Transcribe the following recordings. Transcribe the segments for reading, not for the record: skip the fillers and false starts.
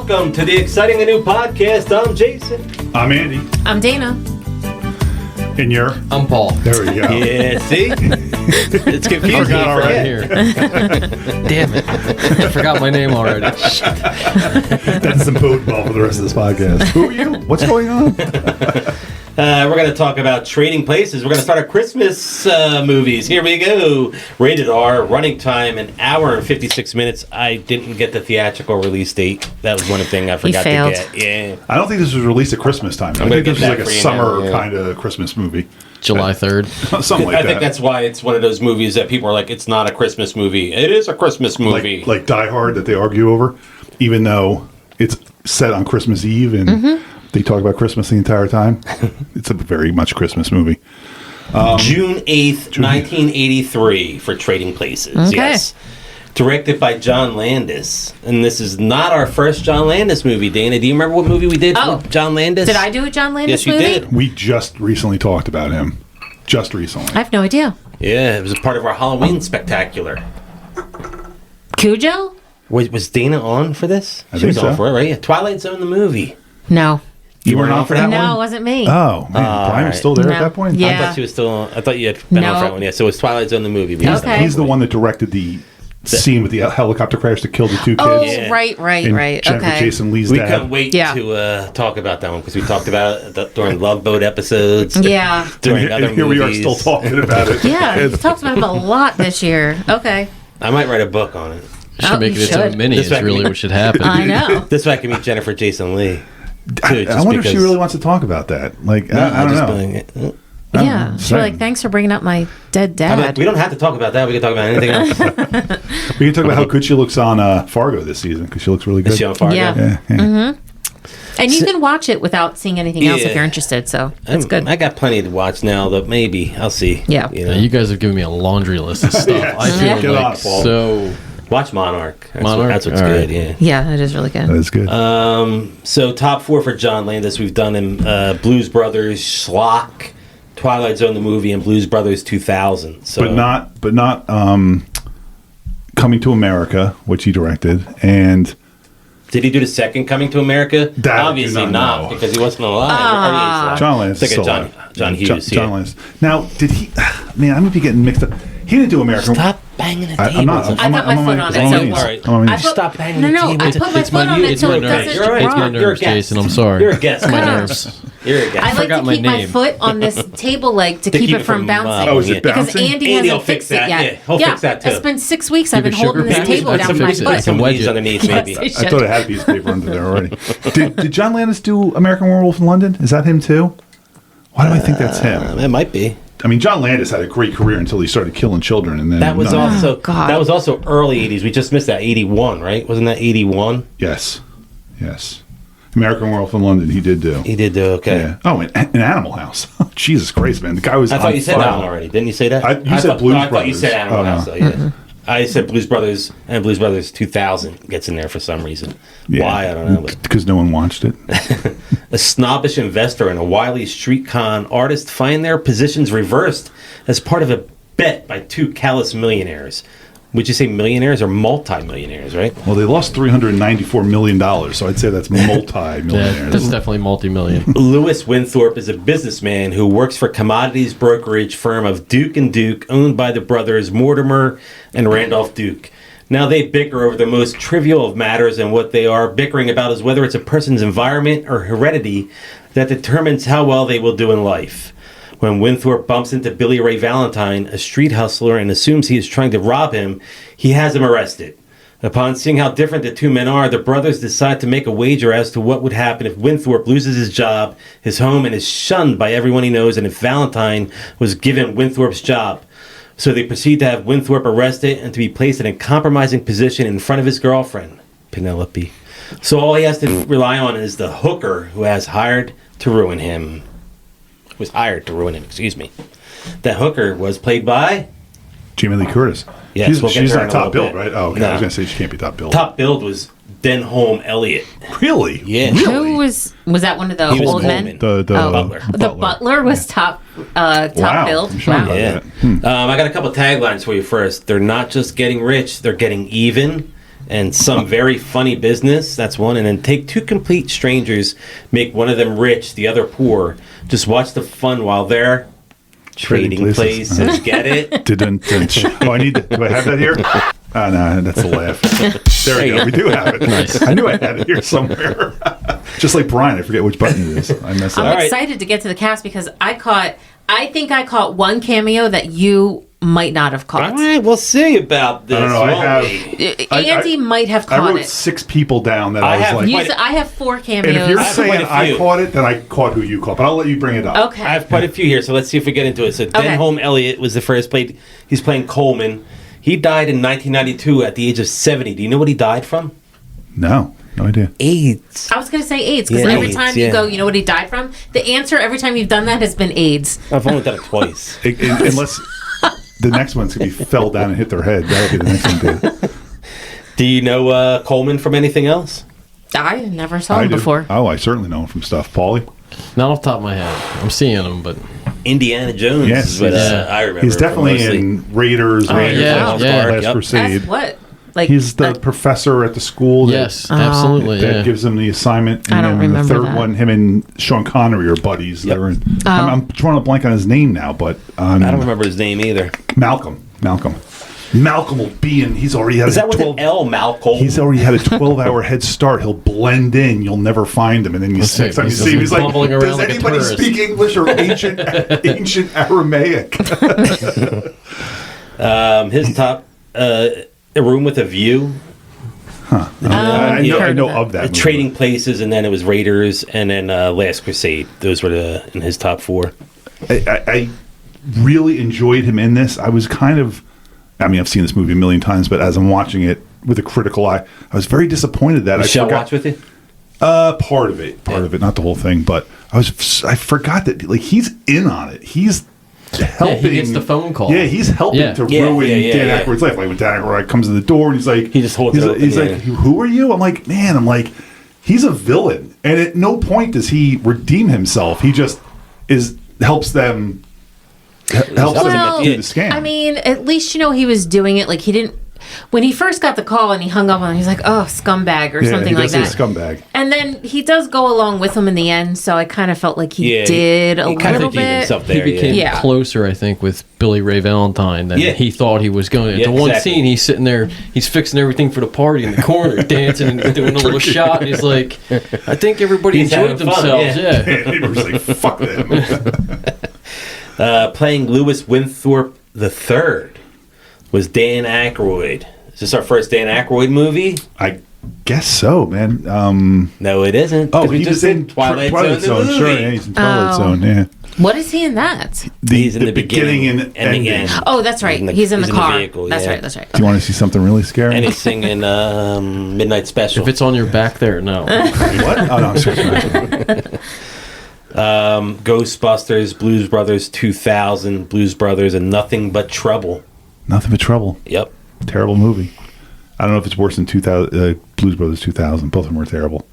Welcome to the exciting and new podcast. I'm Jason. I'm Andy. I'm Dana. And you're? I'm Paul. There we go. Yeah, see? It's confusing. I forgot already here. Damn it. I forgot my name already. That's some bode well for the rest of this podcast. Who are you? What's going on? We're going to talk about Trading Places. We're going to start our Christmas movies. Here we go. Rated R, running time, an hour and 56 minutes. I didn't get the theatrical release date. That was one thing I forgot to get. Yeah. I don't think this was released at Christmas time. I think this was like a summer kind of Christmas movie. July 3rd. Something like that. I think that's why it's one of those movies that people are like, it's not a Christmas movie. It is a Christmas movie. Like Die Hard that they argue over, even though it's set on Christmas Eve and they talk about Christmas the entire time. It's a very much Christmas movie. June 8th, 1983 for Trading Places. Okay. Yes. Directed by John Landis. And this is not our first John Landis movie, Dana. Do you remember what movie we did with John Landis? Did I do a John Landis movie? Yes, you did. We just recently talked about him. Just recently. I have no idea. Yeah, it was a part of our Halloween spectacular. Cujo? Was Dana on for this? I She think was on so. for it, right? Yeah. Twilight Zone, the movie. No. You weren't on for that No, one? it wasn't me. Oh, man. Brian was still there at No. that point? Yeah. I thought she was still on. I thought you had been on for that one. Yeah, so it was Twilight Zone, the movie. We used to Okay. He's the one that directed the scene with the helicopter crash that killed the two kids. Oh, Yeah. right. and Jennifer Okay. Jason Leigh's We dad. couldn't wait to talk about that one because we talked about it during Love Boat episodes. Yeah. During and other here we are movies. still talking about it. Yeah, we talked about him a lot this year. Okay. I might write a book on it. Should make you it its own should. mini This is way I really can- what should happen. I know. This way I can meet Jennifer Jason Leigh. I wonder if she really wants to talk about that. Like, I don't know. Yeah. She'd be same. like, thanks for bringing up my dead I'm like, dad. we don't have to talk about that. We can talk about anything else. We can talk about how good she looks on Fargo this season because she looks really good. Is she on Fargo? Yeah. Yeah. And you can watch it without seeing anything else if Yeah. you're interested. So that's good. I got plenty to watch now, but maybe I'll see. Yeah. You Yeah, know? you guys have given me a laundry list of stuff. Yes. I Get feel on like it, Paul. so. Watch Monarch. Monarch? That's what's All good. right. Yeah. Yeah, it is really good. That is good. So top 4 for John Landis. We've done him Blues Brothers, Schlock, Twilight Zone the movie, and Blues Brothers 2000. So but not Coming to America, which he directed, and did he do the second Coming to America? That I do Obviously not not, know. because he wasn't alive. Or he is alive. John Landis. It's like is still a alive. John Hughes. John Landis. Now, did he? Man, I'm gonna be getting mixed up. He didn't do American. Stop banging the table. I'm not. I put my foot on it, so- I'm on my All right. knees. I'm on my I knees. put- Stop banging No, the no, table. I put my foot on it so it doesn't You're right. It's my drop. You're a nerves, guest. Jason. I'm sorry. You're a guest. It's my God. nerves. You're a guest. I like forgot to my keep my name. foot on this table leg to keep it from bouncing. Oh, is it Yeah. Because bouncing? Andy Andy will hasn't fix fixed it that. yet. Yeah, he'll fix that too. It's been 6 weeks I've Give been it holding sugar this paste. table I down can my fix it. foot. I Some can wedge leaves it. underneath, Yes, maybe. it I should. thought it had a piece of paper under there already. Did John Landis do American Werewolf in London? Is that him too? Why do I think that's him? It might be. I mean, John Landis had a great career until he started killing children, and then That was also God. that was also early 80s. We just missed that 81, right? Wasn't that 81? Yes. American Werewolf in London. He did do. He did do okay. Yeah. Oh, and Animal House. Jesus Christ, man! The guy was. I thought on you said fire. that one already. Didn't you say that? You said Blues I thought you Brothers. said Animal Oh, no. House. Though, yeah. I said Blues Brothers, and Blues Brothers 2000 gets in there for some reason. Yeah. Why I don't know. But Because no one watched it. a snobbish investor and a wily street con artist find their positions reversed as part of a bet by 2 callous millionaires. Would you say millionaires or multi-millionaires, right? Well, they lost $394 million, so I'd say that's Yeah, multi-millionaires. that's definitely multi-million. Lewis Winthorpe is a businessman who works for commodities brokerage firm of Duke & Duke, owned by the brothers Mortimer and Randolph Duke. Now they bicker over the most trivial of matters, and what they are bickering about is whether it's a person's environment or heredity that determines how well they will do in life. When Winthorpe bumps into Billy Ray Valentine, a street hustler, and assumes he is trying to rob him, he has him arrested. Upon seeing how different the two men are, the brothers decide to make a wager as to what would happen if Winthorpe loses his job, his home, and is shunned by everyone he knows, and if Valentine was given Winthorpe's job. So they proceed to have Winthorpe arrested and to be placed in a compromising position in front of his girlfriend, Penelope. So all he has to rely on is the hooker who was hired to ruin him. That hooker was played by... Jamie Lee Curtis. Yes, we'll get she's to her not in a top little billed, bit. right? Oh, okay. No. I was going to say she can't be top billed. Top billed was Denholm Elliott. Really? Yeah. Really? Who was that one of the He was old Coleman. men? The Butler. The butler was top Wow. billed. I'm shocked Wow. about Yeah. that. I got a couple taglines for you first. They're not just getting rich, they're getting even. and Some Very Funny Business. That's one. And then Take Two Complete Strangers, make one of them rich, the other poor. Just watch the fun while they're trading places. Get it? Oh, I need to. Do I have that here? Oh, no, that's a laugh. There we go. We do have it. Nice. I knew I had it here somewhere. Just like Brian, I forget which button it is. I mess up. I'm excited to get to the cast because I think I caught one cameo that you might not have caught. All right, we'll see about this. I don't know. I have. Andy might have caught I wrote it. 6 people down that I was like. I have 4 cameos. And if you're have saying quite a I few. caught it, then I caught who you caught. But I'll let you bring it up. Okay. I have quite a few here, so let's see if we get into it. So Denholm Elliott was the first played. He's playing Coleman. He died in 1992 at the age of 70. Do you know what he died from? No idea. AIDS. I was going to say AIDS because Yeah, every AIDS, time yeah. you go, you know what he died from? The answer every time you've done that has been AIDS. I've only done it twice. Unless the next one's going to be fell down and hit their head. That'll be the next one, too. Do you know Coleman from anything else? I never saw I him do. before. Oh, I certainly know him from stuff. Paulie? Not off the top of my head. I'm seeing him, but Indiana Jones. Yes, is what, yeah. I remember. He's definitely mostly. in Raiders, yeah, Last yep. Crusade. That's what? Like He's the professor at the school that, yes, absolutely. that Yeah. gives him the assignment. I don't then remember the third that. one, him and Sean Connery are buddies. Yep. They're in, I'm drawing a blank on his name now, but I don't remember his name either. Malcolm will be in. He's already had Is a that with 12 an L, Malcolm? He's already had a 12-hour head start. He'll blend in. You'll never find him. And then next time you see him, he's like, bumbling around does like a anybody tourist." speak English or ancient Aramaic? His top, A Room with a View, I know of that. movie. Trading Places, and then it was Raiders, and then Last Crusade. Those were in his top 4. I really enjoyed him in this. I was kind of, I've seen this movie a million times, but as I'm watching it with a critical eye, I was very disappointed that Michelle watch with you? part of it, not the whole thing, but I forgot that he's in on it. He's helping. he gets the phone call. Yeah, he's helping to ruin Dan Aykroyd's life. Like when Dan Aykroyd comes to the door and he's like, He just holds it open, He's yeah. like, "Who are you?" I'm like, he's a villain, and at no point does he redeem himself. He just helps them. Helps them do the scam. I mean, at least he was doing it. Like he didn't. When he first got the call and he hung up on him, he's like, "Oh, scumbag" or something like that. Scumbag. And then he does go along with him in the end, so I kind of felt like he did a kind of little redeemed bit. himself He there. became Yeah. closer, I think, with Billy Ray Valentine than Yeah. he thought he was going to. Yeah, The one exactly. scene, he's sitting there, he's fixing everything for the party in the corner, dancing and doing a little shot, and he's like, I think everybody He's enjoyed having fun, themselves. yeah. Yeah. He was like, "Fuck them." Playing Lewis Winthorpe III was Dan Aykroyd. Is this our first Dan Aykroyd movie? I guess so, man. No, it isn't. Oh, 'cause we he just was in did Twilight Zone. Zone. The Sure, movie. yeah, he's in Twilight Oh. Zone. Yeah, What is he in that? He's in the beginning and and the ending. end. Oh, that's right. He's in the car. vehicle, That's yeah. right. That's right. Do you want to see something really scary? And he's singing Midnight Special. If it's on your back there, no. What? Oh no, I'm sorry. Ghostbusters, Blues Brothers 2000, Blues Brothers, and Nothing But Trouble. Nothing but trouble. Yep. Terrible movie. I don't know if it's worse than 2000, Blues Brothers 2000. Both of them were terrible.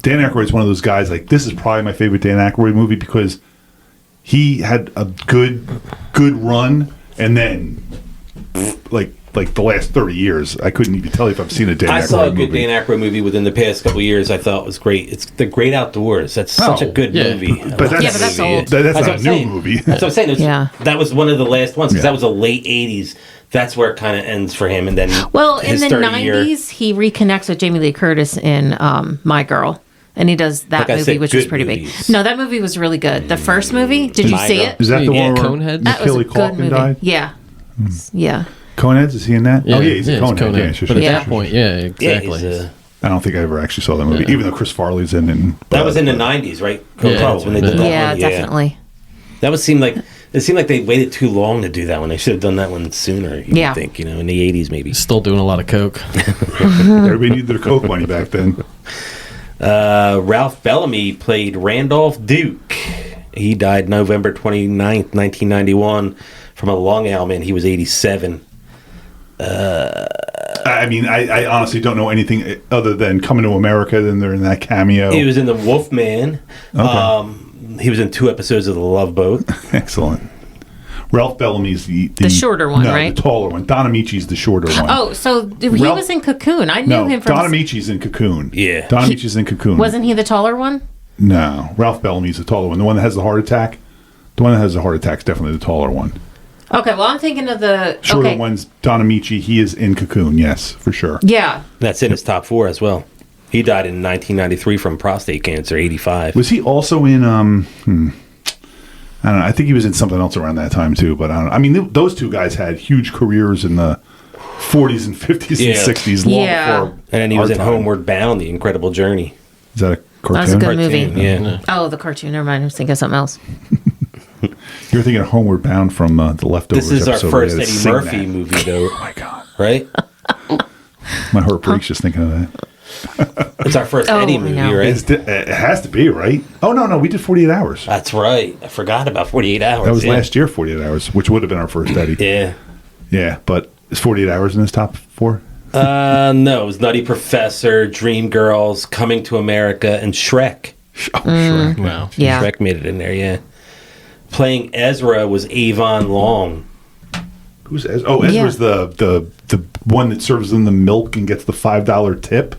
Dan Aykroyd's one of those guys. Like, this is probably my favorite Dan Aykroyd movie because he had a good run, and then like the last 30 years, I couldn't even tell you if I've seen a Dan Aykroyd I saw a good movie. Dan Aykroyd movie within the past couple of years. I thought was great. It's The Great Outdoors. That's such a good yeah. movie. But that's, Yeah, but that's old. That's what not I'm a saying. new movie. That's what I'm saying. Yeah. That was one of the last ones because Yeah. that was the late 80s. That's where it kind of ends for him. And then Well, in his the 30-year 90s, he reconnects with Jamie Lee Curtis in My Girl. And he does that Like I movie, said, which was good pretty movies. big. No, that movie was really good. The first movie, did you My see Girl. it? Is that the Yeah, one where Coneheads? That was a Macaulay good Culkin movie. died? Yeah. Yeah. Coneheads, is he in that? Yeah, Oh yeah, he's a it's Conehead. Yeah, Conehead. sure, But at sure, that sure. point, yeah, Yeah, exactly. he's, I don't think I ever actually saw that movie, even though Chris Farley's in it. that was in the 90s, right? Coneheads, when they did that Yeah, one. definitely. That would seem like it seemed like they waited too long to do that one. They should have done that one sooner. You Yeah. would think, in the 80s maybe. Still doing a lot of coke. Everybody needed their Coke money back then. Ralph Bellamy played Randolph Duke. He died November 29th, 1991 from a lung ailment. He was 87. I mean, I honestly don't know anything other than Coming to America. Then they're in that cameo. He was in The Wolfman. Okay. He was in 2 episodes of The Love Boat. Excellent. Ralph Bellamy's The shorter one, no, right? the taller one. Don Amici's the shorter one. Oh, so he Ralph- was in Cocoon. I knew no, him from. Don Amici's in Cocoon. Yeah. Don Amici's in Cocoon. Wasn't he the taller one? No, Ralph Bellamy's the taller one. The one that has the heart attack. The one that has the heart attack is definitely the taller one. Okay, well, I'm thinking of the Shorter one's Don Amici. He is in Cocoon. Yes, for sure. Yeah. That's in his top 4 as well. He died in 1993 from prostate cancer, 85. Was he also in? I don't know. I think he was in something else around that time too. But I don't know. I mean, those two guys had huge careers in the 40s and 50s Yeah. and 60s, long Yeah. before. And then he was our in time. Homeward Bound, The Incredible Journey. Is that a cartoon? That was a good Cartoon, movie. yeah. Oh, the cartoon. Never mind. I was thinking of something else. You're thinking of Homeward Bound from The Leftovers. This is our episode where first they had to Eddie sing Murphy that. movie, though, Oh my god, right? my heart breaks just thinking of that. It's our first Oh, Eddie I movie, know. right? It has to be, right? Oh no, we did 48 Hours. That's right. I forgot about 48 Hours. That was yeah. last year, 48 Hours, which would have been our first Eddie. Yeah. Yeah, but is 48 Hours in his top 4? No, it was Nutty Professor, Dreamgirls, Coming to America, and Shrek. Oh, Shrek. Wow. Yeah. Shrek made it in there, yeah. Playing Ezra was Avon Long. Who's Ezra? Oh, Ezra's the one that serves them the milk and gets the $5 tip.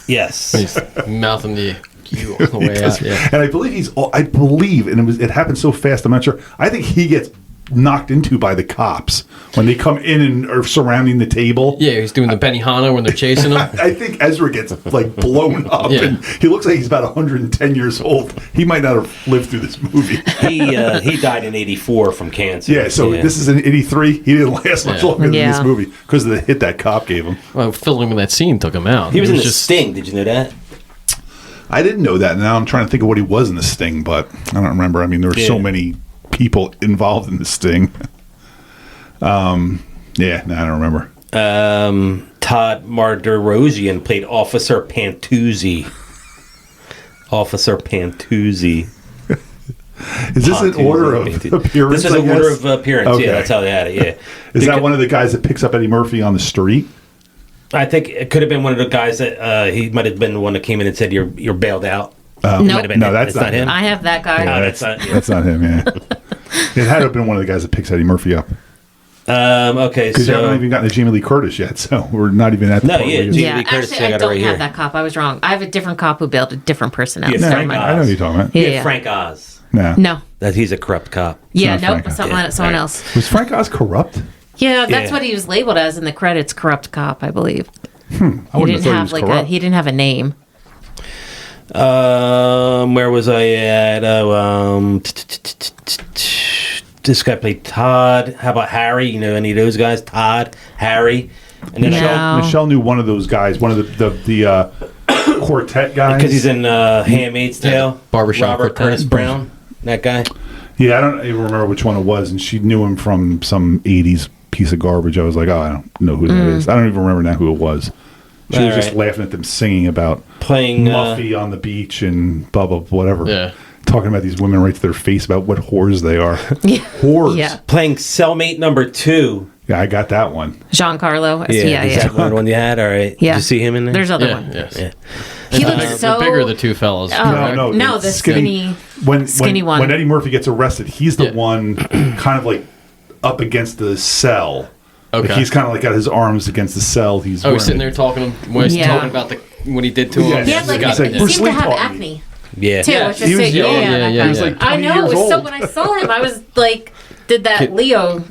Yes. He's mouthing the you all the He way does. out. Yeah. And I believe, and it happened so fast, I'm not sure. I think he gets knocked into by the cops when they come in and are surrounding the table. Yeah, he's doing the Benihana when they're chasing him. I think Ezra gets like blown up, Yeah. and he looks like he's about 110 years old. He might not have lived through this movie. He died in 84 from cancer. Yeah, so this is in 83. He didn't last much Yeah. longer than Yeah. this movie because of the hit that cop gave him. Well, filming that scene took him out. He was It in The just Sting. Did you know that? I didn't know that. Now I'm trying to think of what he was in the Sting, but I don't remember. I mean, there were so Yeah. many people involved in the Sting. Yeah, no, I don't remember. Todd Marderosian played Officer Pantuzzi. Officer Pantuzzi. Is this an order of appearance? This is I an order guess? of appearance. Okay. Yeah, that's how they had it. Yeah. Is that one of the guys that picks up Eddie Murphy on the street? I think it could have been one of the guys that he might have been the one that came in and said you're bailed out. Nope. Might have been No, him. that's It's not him. I have that guy. Oh, that's not. Yeah. That's not him. Yeah, it had to have been one of the guys that picks Eddie Murphy up Okay, because you haven't so even gotten to Jamie Lee Curtis yet, so we're not even at the No, part yeah, where you- Jamie Yeah, Lee Curtis, actually, I I got it don't right have here. that cop. I was wrong. I have a different cop who built a different personality. Yeah, No, Frank I know who you're talking about. Yeah. Frank Oz. No. No. That he's a corrupt cop. Yeah, not nope. Frank. Someone, Yeah. someone Alright. else. Was Frank Oz corrupt? Yeah, that's Yeah. what he was labeled as in the credits. Corrupt cop, I believe. I He wouldn't have didn't thought he have was like a. corrupt. He didn't have a name. Where was I at? This guy played Todd. How about Harry? You know any of those guys? Todd, Harry, and then No. Michelle knew one of those guys, one of the quartet guys. because he's in Handmaid's Tale. Barbershop Robert Quartet. Curtis Brown. That guy. Yeah, I don't even remember which one it was, and she knew him from some 80s piece of garbage. I was like, oh, I don't know who that is. I don't even remember now who it was. She was just Alright. laughing at them singing about Playing Muffy on the beach and blah, blah, whatever. Yeah. Talking about these women right to their face about what whores they are. Yeah. Whores. Yeah. playing cellmate number 2. Yeah, I got that one. Giancarlo. Yeah, Is yeah. that one you had? All right. Yeah. Did you see him in there? There's other Yeah, one. yes. Yeah. He The looks bigger- so. the bigger the two fellas. Oh, correct? no, the skinny when one. Eddie Murphy gets arrested, he's the Yeah. one kind of like up against the cell. Okay. Like he's kind of like got his arms against the cell. He's Oh, he's sitting wearing there talking when he's Yeah. talking about what he did to him. Yeah, He had like He's like, he Bruce seemed Lee to have taught me. acne Yeah. too. Yeah, which he is was sick. young. Yeah, that Yeah, guy. He was like I 20 know. It years was so old. when I saw him, I was like, did that Leo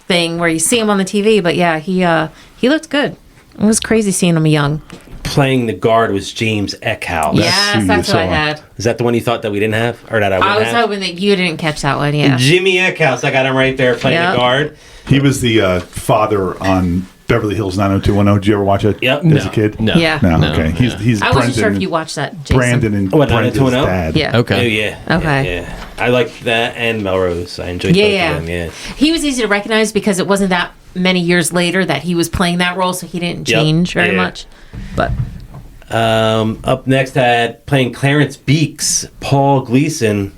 thing where you see him on the TV. But yeah, he looked good. It was crazy seeing him young. Playing the guard was James Eckhouse. who Yes, you that's what I saw. had. Is that the one you thought that we didn't have, or that I wouldn't I was have? hoping that you didn't catch that one. Yeah. Jimmy Eckhouse. I got him right there playing Yep. the guard. He was the father on Beverly Hills 90210. Did you ever watch it? Yep. As a kid? No. Yeah. No, No. okay. He's I Brendan. wasn't sure if you watched that, Jason. Brandon and What, Brendan's 90210? dad. Yeah. Okay. Oh yeah. Okay. Yeah. I like that and Melrose. I enjoyed Yeah, both yeah. of them. Yeah. He was easy to recognize because it wasn't that many years later that he was playing that role, so he didn't Yep. change very Yeah. much. But Up next, I had playing Clarence Beeks, Paul Gleason,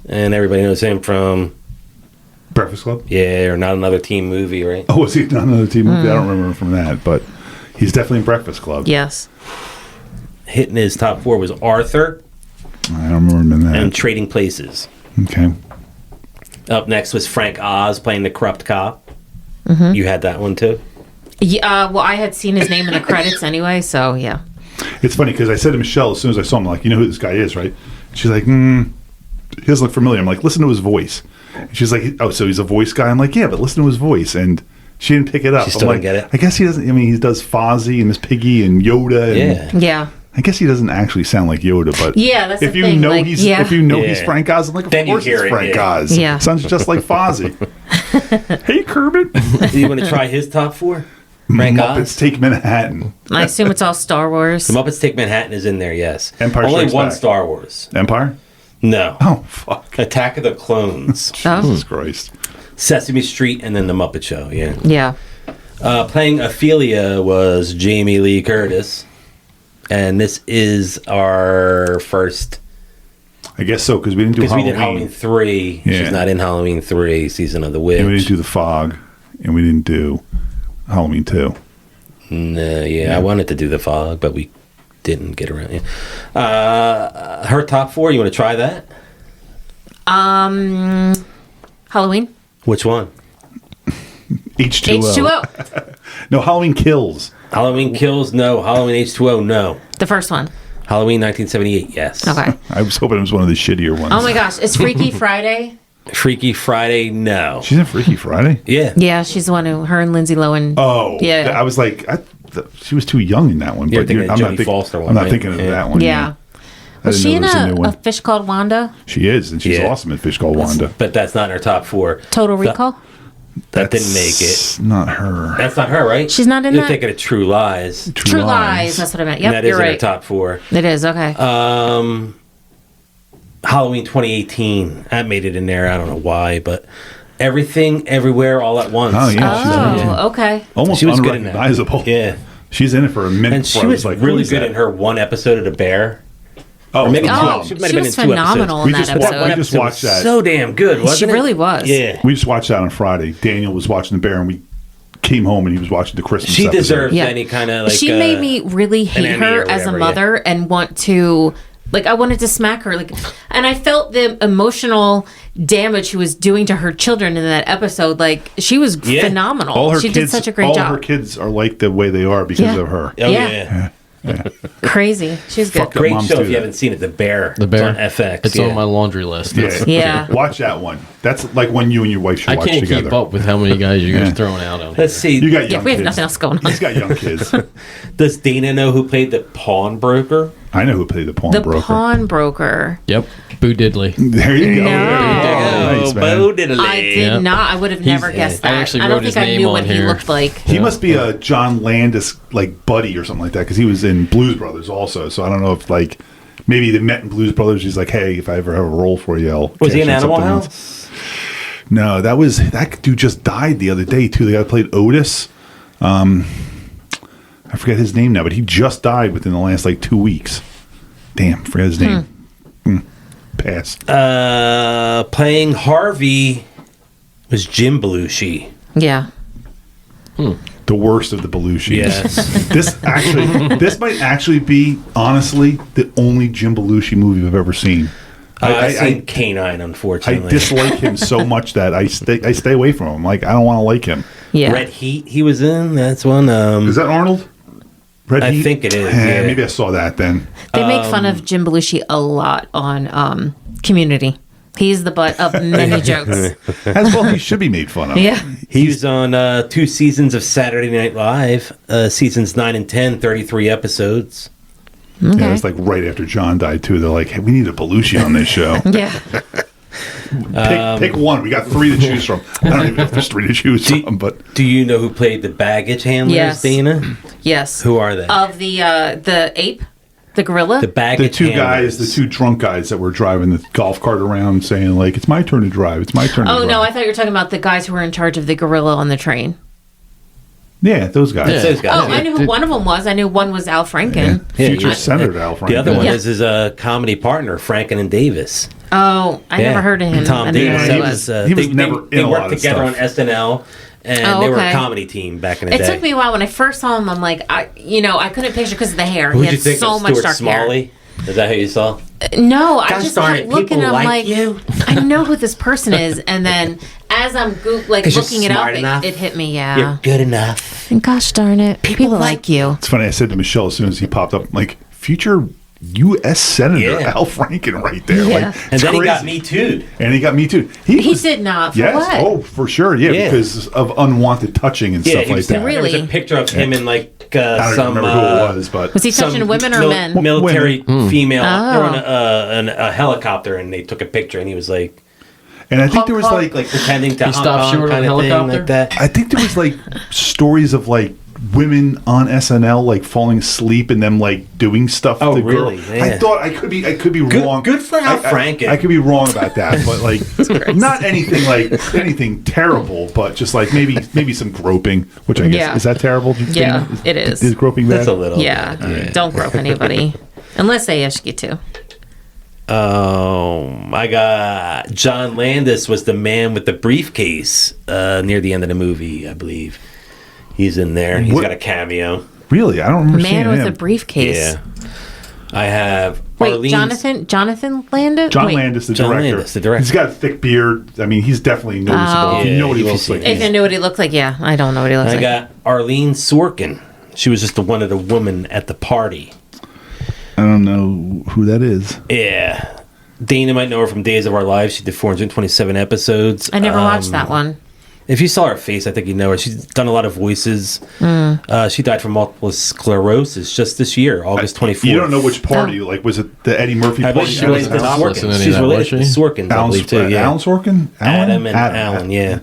and everybody knows him from Breakfast Club? or Not Another Teen movie, right? Oh, was he on another team movie? I don't remember him from that, but he's definitely in Breakfast Club. yes. Hitting his top 4 was Arthur I don't remember him in that. and Trading Places. Okay. Up next was Frank Oz playing the corrupt cop. Mm-hmm. You had that one too? Yeah, well, I had seen his name in the credits anyway, so yeah. It's funny because I said to Michelle as soon as I saw him, like, you know who this guy is, right? She's like, he doesn't look familiar. I'm like, listen to his voice. And she's like, oh, so he's a voice guy? I'm like, yeah, but listen to his voice. And she didn't pick it up. She still I'm like, didn't get it? I guess he doesn't. I mean, he does Fozzie and Miss Piggy and Yoda. And Yeah. I guess he doesn't actually sound like Yoda, but Yeah, that's if the you thing, know like, he's yeah. if you know he's Yeah. Frank Oz, I'm like, of Then you course hear it's it, Frank yeah. Oz. Yeah. Sounds just like Fozzie. Hey, Kermit. Do you want to try his top four? Frank Muppets Oz? Take Manhattan. I assume it's all Star Wars. The Muppets Take Manhattan is in there, yes. Empire Only Strikes one Back. Star Wars. Empire? No. Oh, fuck. Attack of the Clones. Oh. Jesus Christ. Sesame Street and then The Muppet Show, yeah. Yeah. Playing Ophelia was Jamie Lee Curtis. And this is our first... I guess so, because we didn't do Because we Halloween. did Halloween 3. Yeah. She's not in Halloween 3, Season of the Witch. And we didn't do The Fog. And we didn't do Halloween 2. No, yeah, I wanted to do The Fog, but we didn't get around. Yeah. Her top four, you want to try that? Halloween. Which one? H2O. H2O. No, Halloween Kills. Halloween Kills, no. Halloween H2O, no. The first one. Halloween 1978, yes. Okay. I was hoping it was one of the shittier ones. Oh my gosh. Is Freaky Friday? Freaky Friday, no. She's in Freaky Friday? Yeah. Yeah, she's the one who, her and Lindsay Lohan. Oh. Yeah. I was like, she was too young in that one. You're But thinking of I'm, Jodie Foster one, I'm not right? thinking of Yeah. that one. Yeah. I Was didn't she know in there was a new a one. Fish Called Wanda? She is, and she's Yeah. awesome in Fish Called Wanda. But that's not in her top four. Total Recall? That didn't make it. It's not her. That's not her, right? She's not in You're that? thinking of True Lies. True Lies. That's what I meant. Yep, And that is you're in her right. top four. It is, okay. Halloween 2018. That made it in there. I don't know why, but Everything, Everywhere, All at Once. Oh, yeah. She's in it. Oh, okay. Almost She was good in that. unrecognizable. Yeah. She's in it for a minute. And she before I was like, really who is good that? in her one episode of The Bear. Oh, Or maybe two. Oh, She she, might have been was in two phenomenal episodes. in that episode. we just watched that. So damn good, wasn't She it? really was. Yeah. We just watched that on Friday. Daniel was watching The Bear, and we came home, and he was watching the Christmas She episode. deserves Yeah. any kind of like. She made me really hate Emmy her or as a whatever, mother and want to, like, I wanted to smack her. Like, and I felt the emotional damage she was doing to her children in that episode. Like, she was Yeah. phenomenal. All her She kids, did such a great all job. her kids are like the way they are because Yeah. of her. Oh Yeah. yeah. Crazy. She was good. Fuck Great moms show do if you that. haven't seen it. The Bear. The Bear. It's on FX. It's yeah. on my laundry list. Yeah. Yeah. Watch that one. That's like one you and your wife should I watch can't together. keep up with how many guys you guys Yeah. throwing out on Let's see. You got Yeah, young we have kids. nothing else going on. He's got young kids. Does Dana know who played the pawnbroker? I know who played the The pawnbroker. pawnbroker. Yep. Boo Diddley. There you go. No. Nice, man. Bo Diddley. I did Yeah. not. I would have never guessed I that. actually I don't wrote his think I name knew on what he here. looked like. He must be a John Landis like buddy or something like that because he was in Blues Brothers also. So I don't know if like maybe they met in Blues Brothers. He's like, hey, if I ever have a role for you, I'll. Was he cash in Animal something else." House? No, that dude just died the other day too. The guy who played Otis. I forget his name now, but he just died within the last like 2 weeks. Damn, forget his name. Pass. Playing Harvey was Jim Belushi. Yeah. The worst of the Belushis. Yes. This might actually be honestly the only Jim Belushi movie I've ever seen. I've seen I Canine, unfortunately. dislike him so much that I stay away from him. Like I don't want to like him. Yeah. Red Heat he was in. That's one. Is that Arnold? Red I Heat? think it is, Yeah, yeah. maybe I saw that then. They make fun of Jim Belushi a lot on Community. He's the butt of many jokes. As well, he should be made fun of. Yeah. He was on 2 seasons of Saturday Night Live, seasons 9 and 10, 33 episodes. Okay. Yeah, it's like right after John died too. They're like, hey, we need a Belushi on this show. Yeah. Pick one. We got 3 to choose from. I don't even know if there's 3 to choose from, but Do you know who played the baggage handlers, Yes. Dana? Yes. Who are they? Of the ape, the gorilla. The baggage the two handlers. guys, the 2 drunk guys that were driving the golf cart around saying like, it's my turn to drive. It's my turn to Oh drive. no, I thought you were talking about the guys who were in charge of the gorilla on the train. Yeah, those guys. It's those guys. Oh, I knew who one of them was. I knew one was Al Franken. Yeah, Future you- Senator Al Franken. The other one Yeah. is his comedy partner, Franken and Davis. Oh, I Yeah. never heard of him. Tom I didn't know Davis. who he he was- was. he was never they in a lot worked of together on stuff. SNL, and Oh, they were a okay. comedy team back in the It day. took me a while when I first saw him. I'm like, I couldn't picture because of the hair. Who'd he you had think so of? much Stuart dark Smalley? hair. Is that who you saw? No, I Gosh just darn kept it, looking. people I'm like like, you. I know who this person is, and then as I'm 'Cause looking you're it up, smart enough. it hit me. Yeah. You're good enough. And gosh darn it, people like you. It's funny. I said to Michelle as soon as he popped up, like, future U.S. Senator Yeah. Al Franken right there. Yeah. Like, And it's then he got crazy. me too. And he got me too. He was- did not. For Yes. what? Oh, for sure. Yeah, Yeah. because of unwanted touching and Yeah, stuff he like was, that. Really? there was a picture of him in like I don't some remember who it was, but Was he touching some women or men? military female. They were Oh. on a helicopter and they took a picture and he was like, and I think there was honk, like like pretending to He stopped short of kind a of thing helicopter? like that. I think there was like stories of like women on SNL like falling asleep and them like doing stuff Oh, to really? girl. Yeah. I thought I could be wrong. Good for Al Franken. I could be wrong about that, but like not anything terrible, but just like maybe some groping, which I guess Yeah. is that terrible? Yeah, it is. Is groping bad? That's a little. Yeah. Don't grope anybody unless they ask you to. I got John Landis was the man with the briefcase near the end of the movie, I believe. He's in there. He's What- got a cameo. Really, I don't remember seeing Man with him. a briefcase. Yeah. I have Wait, Arlene's- Jonathan Landis. John Wait, Landis, the John director. Landis, the director. He's got a thick beard. I mean, he's definitely noticeable. If you Yeah, know what he if you looks see like. him. If I knew what he looked like, yeah, I don't know what he looks I like. got Arlene Sorkin. She was just one of the women at the party. I don't know who that is. Yeah. Dana might know her from Days of Our Lives. She did 427 episodes. I never watched that one. If you saw her face, I think you know her. She's done a lot of voices. She died from multiple sclerosis just this year, August 24th. You don't know which party. Like, was it the Eddie Murphy I party? believe she related to Alan Sorkin. Sorkin, She's that, related to was she? Sorkin, I believe, too. Yeah. Alan Sorkin? Adam and Alan, yeah.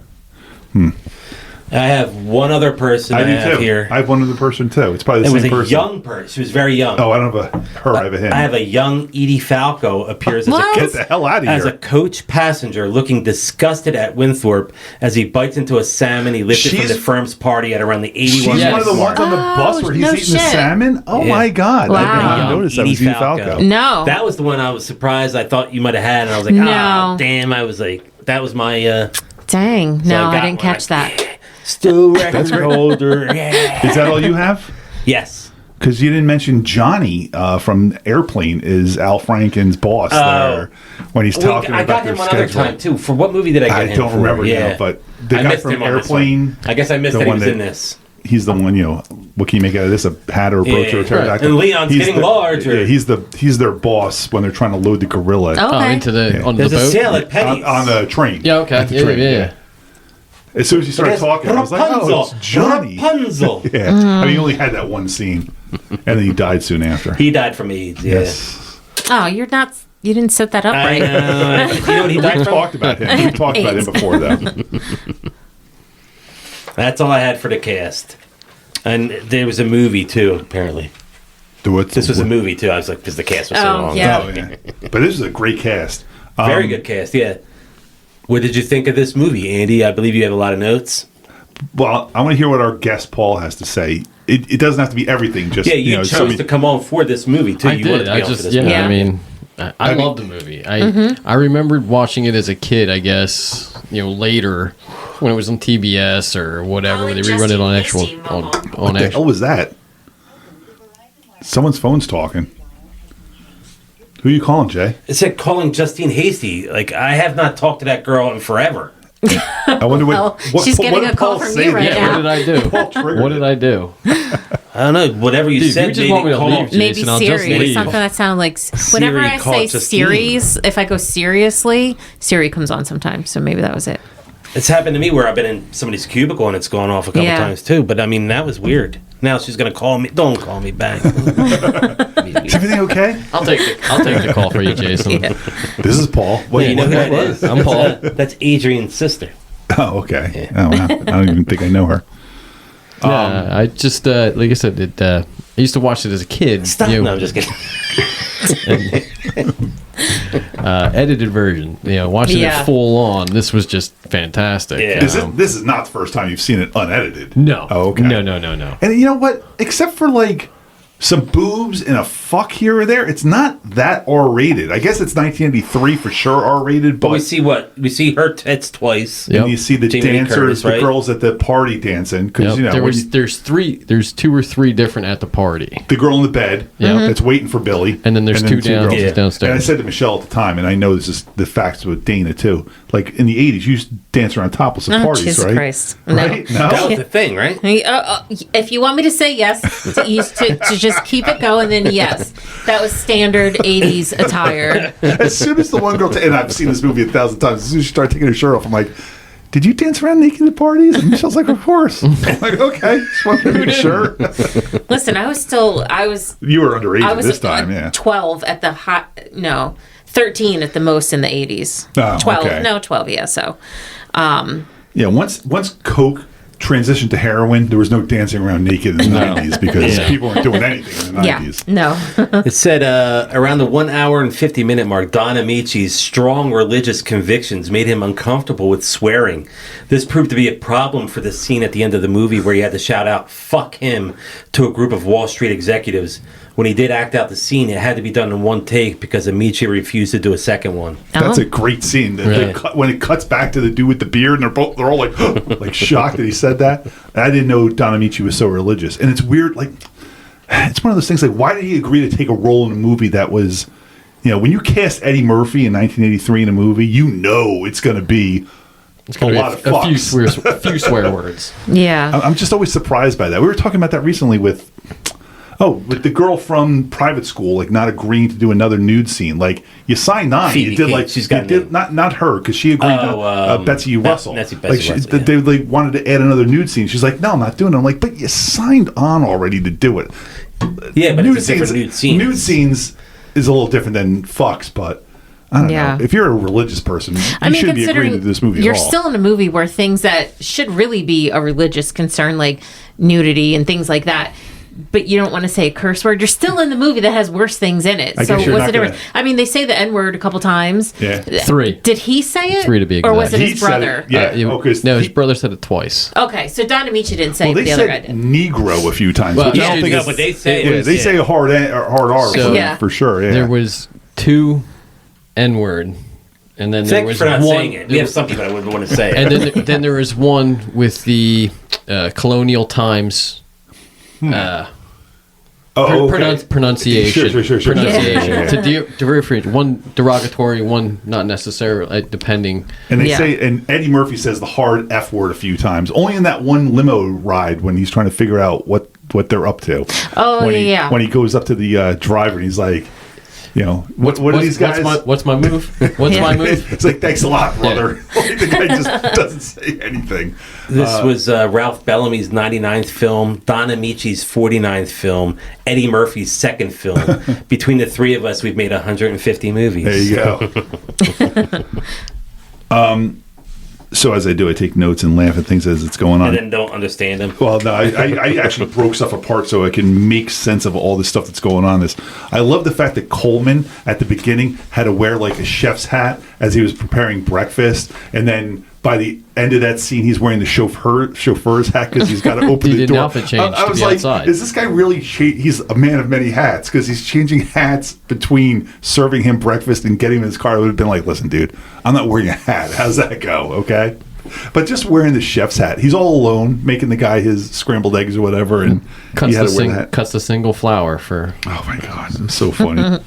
I have one other person I I do have too. here. I have one other person too. It's probably the It was same a person. young person. She was very young. Oh, I don't have a her. I have a him. I have a young Edie Falco appears as What? a Get the hell out of as a here. coach passenger looking disgusted at Winthorpe as he bites into a salmon he lifted from She's- the firm's party at around the She's 81 Yes. one of the ones on the bus where he's no eating the shit. salmon. Oh Yeah. my god! Wow. I did not notice that was Edie Edie Falco. Falco. No. That was the one I was surprised I thought you might have had, and I was like, No. oh, damn. I was like, that was my. Dang. so No, I got didn't one. catch that. Yeah. Still record holder. Yeah. Is that all you have? Yes. Because you didn't mention Johnny from Airplane is Al Franken's boss there when he's talking I about got their him one other schedule. time, too. For what movie did I get I him don't for? remember Yeah. now, but the I guy missed from him on this one. Airplane. I guess I missed the that he one was that- in this. He's the one, what can you make out of this? A hat or a brooch Yeah, or a pterodactyl? and Leon's getting larger. Yeah, he's their boss when they're trying to load the gorilla Oh. Oh, Okay. into the on There's the a boat. sale at Penny's. on the train. Yeah, okay. At the Yeah, train, yeah. As soon as you started Yes, talking, I was like, oh, it's Johnny. Rapunzel. Yeah. I mean, he only had that one scene, and then he died soon after. He died from AIDS, yeah. Yes. Oh, you're not. You didn't set that up I right. know. You know what he We died from? talked about him. We talked about him before, though. That's all I had for the cast. And there was a movie, too, apparently. This was a movie, too. I was like, because the cast was so Oh, long. yeah. Oh, yeah. But this is a great cast. Very good cast, yeah. What did you think of this movie, Andy? I believe you have a lot of notes. Well, I want to hear what our guest Paul has to say. It doesn't have to be everything. Just Yeah, you chose somebody- to come on for this movie, too. I You wanted did. to I be on for just this yeah. movie. Yeah. I mean, I love the movie. I remembered watching it as a kid. I guess later when it was on TBS or whatever. Where they rerun it on actual on What the hell was that? Someone's phone's talking. Who are you calling, Jay? It said calling Justine Hasty. Like, I have not talked to that girl in forever. I wonder Well, she's getting a call from you right Yeah, now. what did I do? triggered What did I do? I don't know. Whatever you Dude, said, you just maybe want me to call. leave, Maybe Jason, I'll just Siri, leave. something that sounded like whenever Siri I called say Justine. series, if I go seriously, Siri comes on sometimes. So maybe that was it. It's happened to me where I've been in somebody's cubicle and it's gone off a couple Yeah. times, too. But, I mean, that was weird. Now she's going to call me. Don't call me back. Is everything okay? I'll take the call for you, Jason. Yeah. This is Paul. Well, you know who what that is? I'm Paul. That's Adrian's sister. Oh, okay. Oh, wow. I don't even think I know her. Yeah, I just like I said, I used to watch it as a kid. Stop. No, I'm just kidding. Edited version. Watching Yeah. it full on. This was just fantastic. Yeah. This is not the first time you've seen it unedited. No. Oh, okay. No. And you know what? Except for like some boobs and a fuck here or there. It's not that R-rated. I guess it's 1983 for sure R-rated, but we see her tits twice. and you see the Jamie Lee dancers, Curtis, the right? girls at the party dancing. Because there's 2 or 3 different at the party. the girl in the bed that's waiting for Billy, And then there's two girls. downstairs. And I said to Michelle at the time, and I know this is the facts with Dana too. Like in the 80s, you used to dance around topless at parties, Jesus right? Christ. No. Right? No. That was the thing, right? If you want me to say yes, to just keep it going, then yes. That was standard 80s attire. As soon as the one girl, and I've seen this movie 1,000 times, as soon as she started taking her shirt off, I'm like, did you dance around naked at parties? And Michelle's like, of course. I'm like, okay, just wanted to make sure. Listen, I was You were underage I at was this time, yeah. 12 at the no, 13 at the most in the 80s. Oh, 12, okay. no, 12, yeah. So, Yeah, once Coke transitioned to heroin, there was no dancing around naked in the 90s because people weren't doing anything in the 90s. yeah, no. It said around the 1 hour and 50-minute mark, Don Amici's strong religious convictions made him uncomfortable with swearing. This proved to be a problem for the scene at the end of the movie where he had to shout out, "Fuck him," to a group of Wall Street executives. When he did act out the scene, it had to be done in one take because Amici refused to do a second one. That's a great scene. Really? When it cuts back to the dude with the beard, and they're all like like shocked that he said that. I didn't know Don Amici was so religious, and it's weird. Like, it's one of those things. Like, why did he agree to take a role in a movie that was, when you cast Eddie Murphy in 1983 in a movie, it's going to be a lot of a few fucks. few swear words. Yeah. I'm just always surprised by that. We were talking about that recently with the girl from Private School, like not agreeing to do another nude scene. Like you signed on, Phoebe you did Cates, she's got a name. not her because she agreed to Betsy Russell. Betsy Like Russell, yeah. they wanted to add another nude scene. She's like, no, I'm not doing it. I'm like, but you signed on already to do it. Yeah, but it's a different nude scene. Nude scenes is a little different than fucks, but I don't know. If you're a religious person, you shouldn't be agreeing to this movie you're at all. still in a movie where things that should really be a religious concern, like nudity and things like that, but you don't want to say a curse word. You're still in the movie that has worse things in it. So what's the difference? I mean, they say the N word a couple times. Yeah. 3. Did he say it? 3 to be exact. Or was it He his said brother? it. Yeah. No, his brother said it twice. Okay, so Don Amici didn't say Well, it, they but the other guy said did. Negro a few times. Well, which I don't yeah, think no, it's- but they say yeah, they say a hard R So- Yeah. for sure. Yeah. There was 2 N-word, and then there Thanks was for not one. saying it. We have some people that wouldn't want to say it. And then there was one with the Colonial Times. Pronunciation. Sure. Pronunciation. Yeah. To differentiate, one derogatory, one not necessarily, depending. And they say, and Eddie Murphy says the hard F word a few times. Only in that one limo ride when he's trying to figure out what they're up to. Oh, when when he goes up to the driver and he's like, what are these guys? What's my move? What's my move? It's like, thanks a lot, brother. Like, the guy just doesn't say anything. This was Ralph Bellamy's 99th film, Don Amici's 49th film, Eddie Murphy's second film. Between the three of us, we've made 150 movies. There you go. So as I do, I take notes and laugh at things as it's going on. And then don't understand them. Well, no, I actually broke stuff apart so I can make sense of all the stuff that's going on. I love the fact that Coleman at the beginning had to wear like a chef's hat as he was preparing breakfast, and then by the end of that scene, he's wearing the chauffeur's hat because he's got to open He the did door. an outfit change I to was be like, outside. is this guy really? He's a man of many hats because he's changing hats between serving him breakfast and getting him in his car. I would have been like, listen, dude, I'm not wearing a hat. How's that go? Okay. But just wearing the chef's hat, he's all alone, making the guy his scrambled eggs or whatever, and he had to wear the hat. Cuts the single flower for. Oh my god, it's so funny.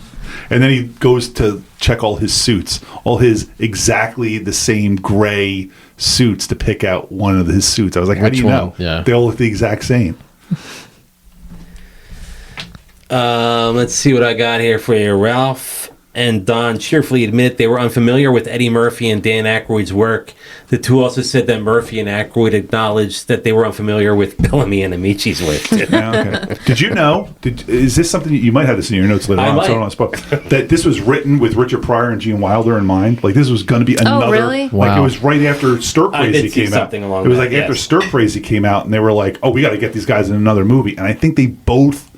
And then he goes to check all his suits, all his exactly the same gray suits to pick out one of his suits. I was like, how do you know? Yeah. They all look the exact same. Let's see what I got here for you. Ralph and Don cheerfully admit they were unfamiliar with Eddie Murphy and Dan Aykroyd's work. The two also said that Murphy and Aykroyd acknowledged that they were unfamiliar with Bellamy and Amici's work. Okay. Did you know? Is this something you might have this in your notes later on? might. So on spot, that this was written with Richard Pryor and Gene Wilder in mind. Like this was going to be another. really? Like Wow. it was right after Stir I Crazy did see came out. something along It was that, like after yes. Stir Crazy came out, and they were like, "Oh, we got to get these guys in another movie." And I think they both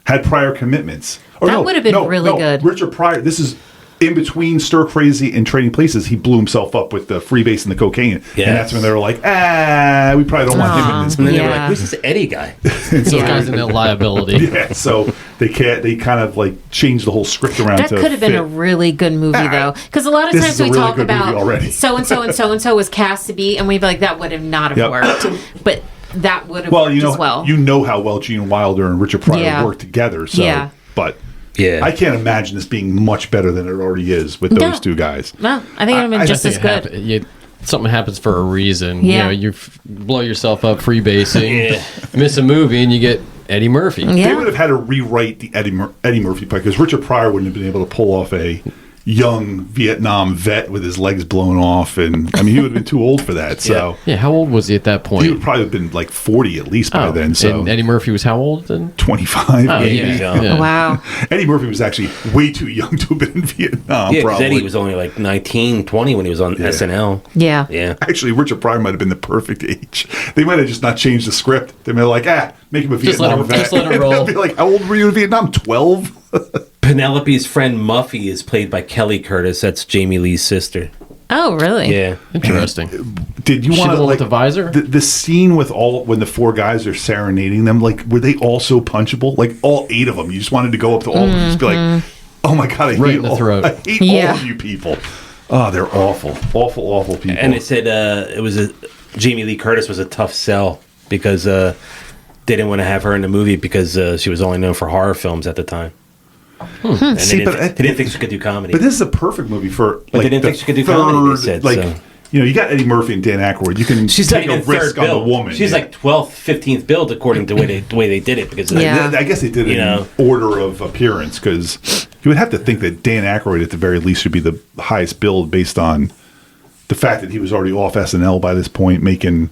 had prior commitments. Or That would have been really good. Richard Pryor. This is in between Stir Crazy and Trading Places, he blew himself up with the freebase and the cocaine. Yeah. And that's when they were like, we probably don't want him in this And then movie. they were like, who's this Eddie guy? Those guys in that liability. Yeah, so they kind of like changed the whole script around. That could have been a really good movie, though, because a lot of This times is a we really talk good movie about already. so and so and so and so was cast to be, and we'd be like, that would have not have worked, but that would have worked as well. You know how well Gene Wilder and Richard Pryor worked together. So, but I can't imagine this being much better than it already is with those two guys. No, I think it would have been just as good. Something happens for a reason. Yeah. You blow yourself up freebasing, miss a movie, and you get Eddie Murphy. Yeah. They would have had to rewrite the Eddie Murphy part because Richard Pryor wouldn't have been able to pull off a young Vietnam vet with his legs blown off, and I mean he would have been too old for that. So how old was he at that point? He would probably have been like 40 at least by then. So and Eddie Murphy was how old then? 25. Oh, yeah. Wow. Eddie Murphy was actually way too young to have been in Vietnam. Yeah, probably. Eddie was only like 19, 20 when he was on SNL. Yeah. Yeah. Actually, Richard Pryor might have been the perfect age. They might have just not changed the script. They might have like, make him a Vietnam vet. Just let him roll. They'll be like, how old were you in Vietnam? 12? Penelope's friend Muffy is played by Kelly Curtis. That's Jamie Lee's sister. Oh, really? Yeah. Interesting. Did you want to with the visor? The scene with when the four guys are serenading them? Like, were they all so punchable? Like all 8 of them. You just wanted to go up to all of them and just be like, "Oh my god, I hate all of you people." Oh, they're awful, awful people. And it said Jamie Lee Curtis was a tough sell because they didn't want to have her in the movie because she was only known for horror films at the time. And they didn't think she could do comedy. But this is a perfect movie for. But they didn't think she could do comedy. They said, you got Eddie Murphy and Dan Aykroyd. You can take a risk on the woman. She's like 12th, 15th build according to the way they did it. Because I guess they did it in order of appearance because you would have to think that Dan Aykroyd at the very least should be the highest build based on the fact that he was already off SNL by this point making.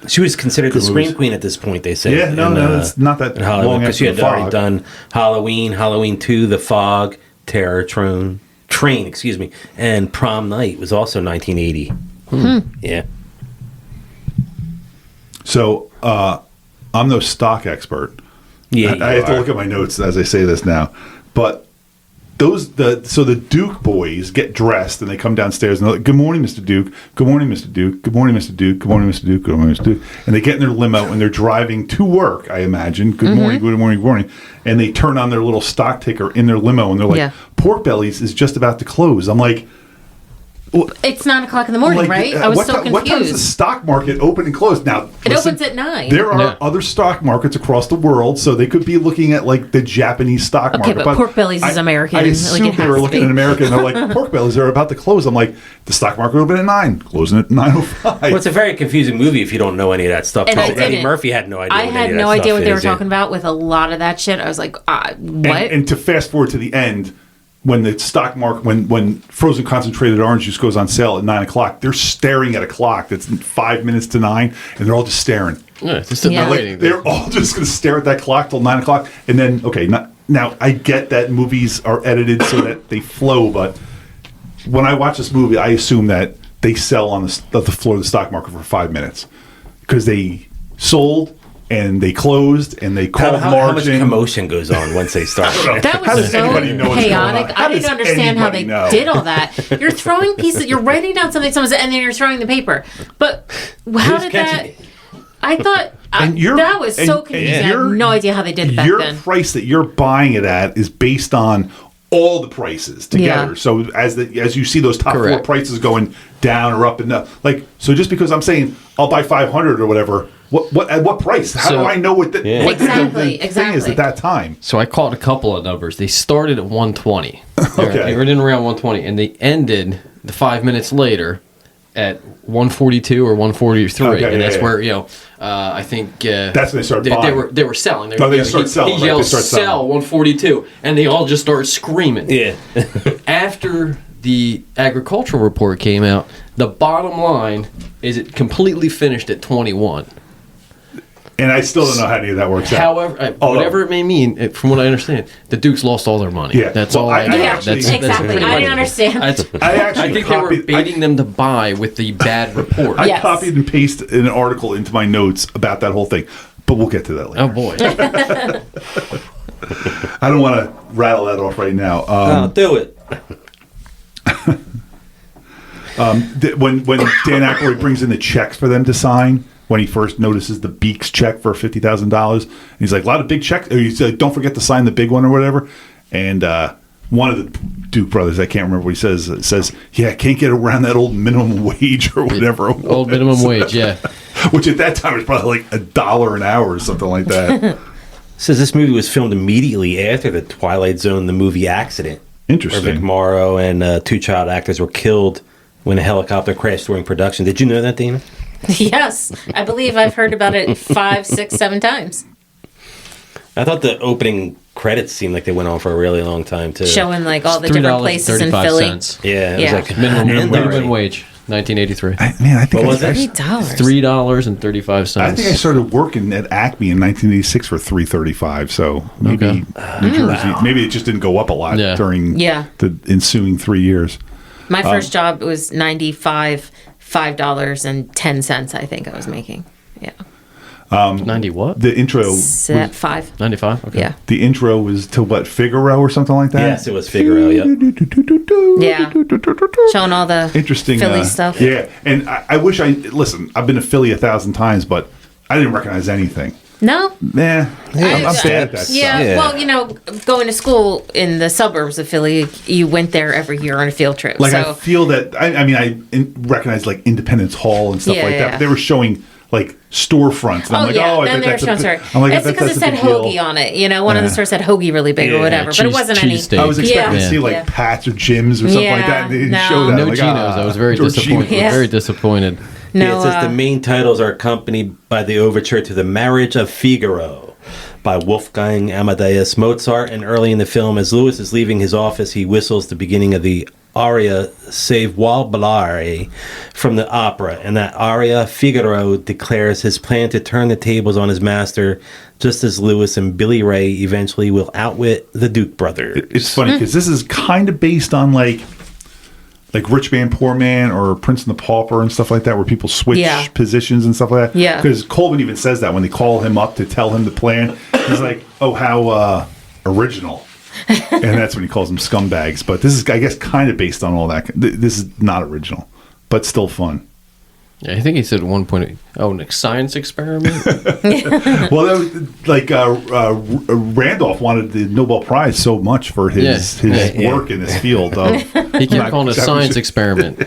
She was considered the Scream Queen at this point, they said. Yeah, no, it's not that long because she had already done Halloween, Halloween 2, The Fog, Terror Train, and Prom Night was also 1980. Yeah. So, I'm no stock expert. Yeah, I have to look at my notes as I say this now. But the Duke boys get dressed and they come downstairs and they're like, "Good morning, Mr. Duke. Good morning, Mr. Duke. Good morning, Mr. Duke. Good morning, Mr. Duke. Good morning, Mr. Duke." And they get in their limo and they're driving to work, I imagine. Good morning, good morning, good morning. And they turn on their little stock ticker in their limo and they're like, "Pork Bellies is just about to close." I'm like, it's 9:00 in the morning, right? I was so confused. What time does the stock market open and close? Now it opens at 9. There are other stock markets across the world, so they could be looking at like the Japanese stock market. Okay, but Pork Bellies is American. I assume they were looking at America and they're like, "Pork Bellies are about to close." I'm like, the stock market will open at 9, closing at 9:05. Well, it's a very confusing movie if you don't know any of that stuff. And Eddie Murphy had no idea. I had no idea what they were talking about with a lot of that shit. I was like, what? And to fast forward to the end. When the stock market, when frozen concentrated orange juice goes on sale at 9:00, they're staring at a clock that's 5 minutes to 9, and they're all just staring. Yeah, they're all just going to stare at that clock till 9:00, and then now I get that movies are edited so that they flow, but when I watch this movie, I assume that they sell on the floor of the stock market for 5 minutes because they sold. And they closed, and they called margin. How much commotion goes on once they start? That was so chaotic. I didn't understand how they did all that. You're throwing pieces. You're writing down something, and then you're throwing the paper. But how did that? I thought that was so confusing. I have no idea how they did it back then. Your price that you're buying it at is based on all the prices together. Yeah. So as you see those top 4 prices going down or up and up, so just because I'm saying I'll buy 500 or whatever. What at what price? How do I know what the thing is at that time? So I caught a couple of numbers. They started at 120. Okay. They were in around 120, and they ended the 5 minutes later at 142 or 143, and that's where I think that's when they started buying. They were selling. They started selling. He yelled, "Sell 142," and they all just started screaming. Yeah. After the agricultural report came out, the bottom line is it completely finished at 21. And I still don't know how any of that works out. However, whatever it may mean, from what I understand, the Dukes lost all their money. Yeah, that's all I know. Exactly. I didn't understand. I think they were baiting them to buy with the bad report. I copied and pasted an article into my notes about that whole thing, but we'll get to that later. Oh boy. I don't want to rattle that off right now. No, do it. When Dan Aykroyd brings in the checks for them to sign, when he first notices the Beeks check for $50,000, he's like, a lot of big checks. He's like, don't forget to sign the big one or whatever. And one of the Duke brothers, I can't remember what he says, yeah, I can't get around that old minimum wage or whatever. Old minimum wage, yeah. Which at that time was probably like $1 an hour or something like that. Says this movie was filmed immediately after the Twilight Zone, the movie accident. Interesting. Where Vic Morrow and 2 child actors were killed when a helicopter crashed during production. Did you know that, Dana? Yes. I believe I've heard about it 5, 6, 7 times. I thought the opening credits seemed like they went on for a really long time, too. Showing like all the different places in Philly. Yeah, it was like minimum wage, 1983. I think what was it? $3.35. I think I started working at Acme in 1986 for $3.35. So maybe New Jersey, maybe it just didn't go up a lot during the ensuing 3 years. My first job was $95.10. I think I was making. Yeah. 90 what? The intro. 5. 95. Okay. Yeah. The intro was to what, Figaro or something like that? Yes, it was Figaro. Yep. Yeah. Showing all the interesting Philly stuff. Yeah, and I wish listen. I've been to Philly 1,000 times, but I didn't recognize anything. No. I'm bad at that yeah, stuff. well, going to school in the suburbs of Philly, you went there every year on a field trip. Like, I feel that, I recognize, like, Independence Hall and stuff like that, but they were showing, like, storefronts. And I'm like, I then bet they're showing, I'm like, it's because it said hoagie on it. One of the stores said hoagie really big or whatever, but it wasn't any. Steak. I was expecting to see, like, Pats or Jim's or something like that, and they didn't show that. No like, Geno's. I was very disappointed. Yeah. Very disappointed. No, it says the main titles are accompanied by the overture to The Marriage of Figaro by Wolfgang Amadeus Mozart. And early in the film, as Louis is leaving his office, he whistles the beginning of the aria Se vuol ballare from the opera. And that aria, Figaro declares his plan to turn the tables on his master, just as Louis and Billy Ray eventually will outwit the Duke brothers. It's funny because this is kind of based on like Rich Man, Poor Man, or Prince and the Pauper and stuff like that, where people switch positions and stuff like that. Yeah. Because Colvin even says that when they call him up to tell him the plan. He's like, oh, how original. And that's when he calls them scumbags. But this is, I guess, kind of based on all that. This is not original, but still fun. Yeah, I think he said at one point, a science experiment? Well, that was, like, Randolph wanted the Nobel Prize so much for his work in this field. He kept calling it a science experiment.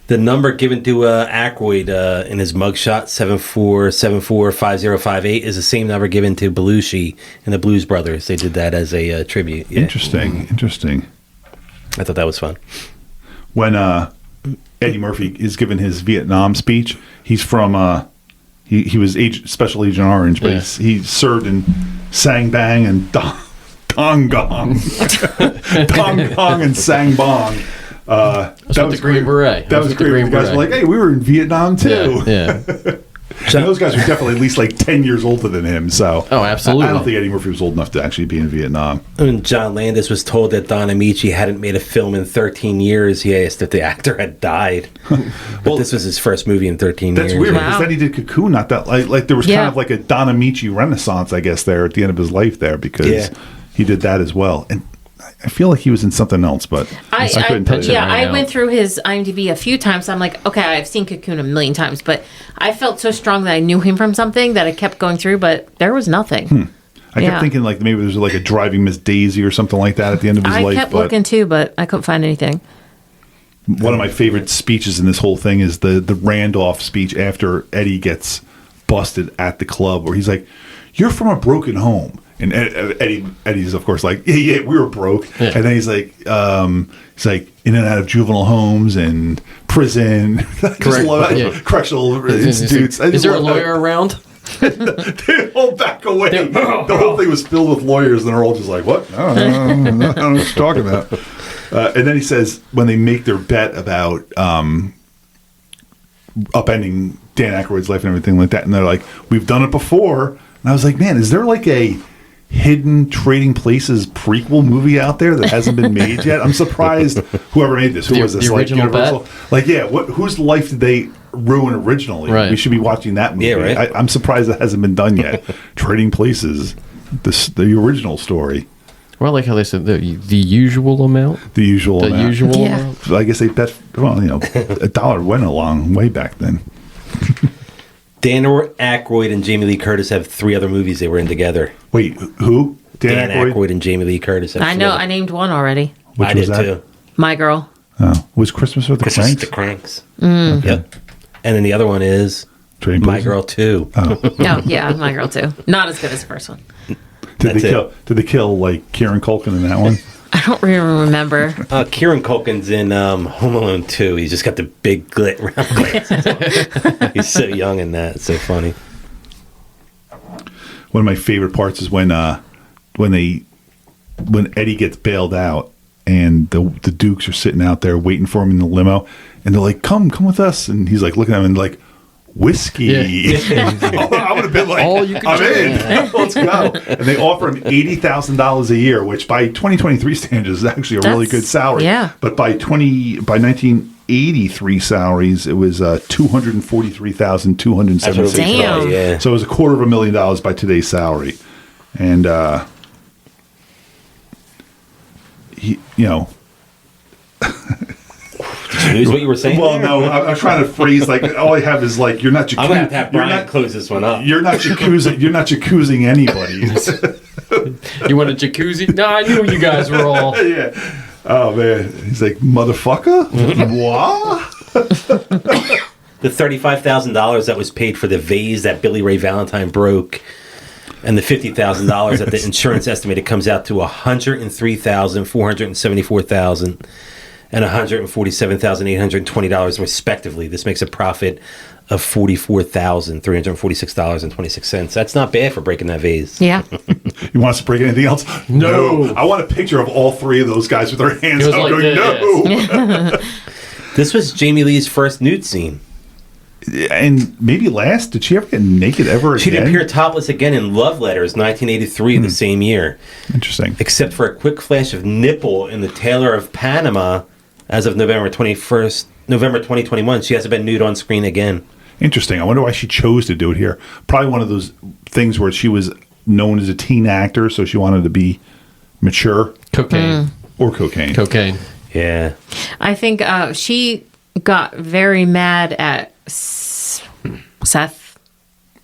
The number given to Aykroyd in his mugshot, 74745058, is the same number given to Belushi and the Blues Brothers. They did that as a tribute. Yeah. Interesting. I thought that was fun. When Eddie Murphy is given his Vietnam speech, he's from he was Special Agent Orange, but he served in Sang Bang and Dong Gong. Dong Gong and Sang Bong. That was Green Beret. That was great. The guys were like, hey, we were in Vietnam too. Yeah. And those guys were definitely at least like 10 years older than him. So, absolutely. I don't think Eddie Murphy was old enough to actually be in Vietnam. When John Landis was told that Don Amici hadn't made a film in 13 years, he asked if the actor had died. But this was his first movie in 13 years. That's weird because then he did Cocoon. Not that like there was kind of like a Don Amici renaissance, I guess, there at the end of his life there because he did that as well. And I feel like he was in something else, but I couldn't tell you. Yeah, I went through his IMDb a few times. I'm like, okay, I've seen Cocoon a million times, but I felt so strong that I knew him from something that I kept going through, but there was nothing. I kept thinking like maybe there's like a Driving Miss Daisy or something like that at the end of his life. I kept looking too, but I couldn't find anything. One of my favorite speeches in this whole thing is the Randolph speech after Eddie gets busted at the club, where he's like, "You're from a broken home." And Eddie's of course like, yeah, we were broke. Yeah. And then he's like, in and out of juvenile homes and prison, correctional institutes. Is there a lawyer around? They all back away. The whole thing was filled with lawyers, and they're all just like, what? I don't know what you're talking about. And then he says, when they make their bet about upending Dan Aykroyd's life and everything like that, and they're like, we've done it before. And I was like, man, is there like a hidden Trading Places prequel movie out there that hasn't been made yet? I'm surprised whoever made this. Who was this? Like Universal? Like, yeah, whose life did they ruin originally? Right. We should be watching that movie. Yeah, right. I'm surprised that hasn't been done yet. Trading Places, the original story. Well, I like how they said the usual amount. The usual amount. Amount. I guess they bet. Well, $1 went a long way back then. Dan Aykroyd and Jamie Lee Curtis have 3 other movies they were in together. Wait, who? Dan Aykroyd and Jamie Lee Curtis. I know. I named one already. Which I was did that? too. My Girl. Oh, was Christmas with the Christmas Cranks? with the Cranks. Mm. Okay. Yep. And then the other one is Train My Pussy? Girl 2. Oh. Oh, yeah, My Girl too. Not as good as the first one. Did they kill like Kieran Culkin in that one? I don't really remember. Kieran Culkin's in Home Alone 2. He's just got the big round glasses. He's so young in that. It's so funny. One of my favorite parts is when Eddie gets bailed out and the Dukes are sitting out there waiting for him in the limo, and they're like, "Come with us," and he's like looking at him and like, "Whiskey." Yeah. I would have been like, All you can "I'm drink." in. Let's go." And they offer him $80,000 a year, which by 2023 standards is actually a really good salary. Yeah. But by 1983 salaries, it was $243,276. Damn. Yeah. So it was $250,000 by today's salary, and he. Did you lose what you were saying? Well, there? no, I'm trying to phrase like all I have is like you're not. Jacuzzi, I'm gonna have to have Brian close this one up. You're not jacuzzi. You're not jacuzzing anybody. You want a jacuzzi? No, I knew you guys were all. Yeah. Oh man, he's like motherfucker. What? The $35,000 that was paid for the vase that Billy Ray Valentine broke, and the $50,000 that the insurance estimated comes out to $103,474,000 and $147,820 respectively. This makes a profit of $44,346.26. That's not bad for breaking that vase. Yeah. You want us to break anything else? No. I want a picture of all 3 of those guys with their hands It was out like going, this. no. This was Jamie Lee's first nude scene. And maybe last, did she ever get naked ever again? She'd appear topless again in Love Letters, 1983, the same year. Interesting. Except for a quick flash of nipple in The Tailor of Panama as of November 2021. She hasn't been nude on screen again. Interesting. I wonder why she chose to do it here. Probably one of those things where she was known as a teen actor, so she wanted to be mature. Cocaine. Or cocaine. Cocaine. Yeah. I think she got very mad at Seth.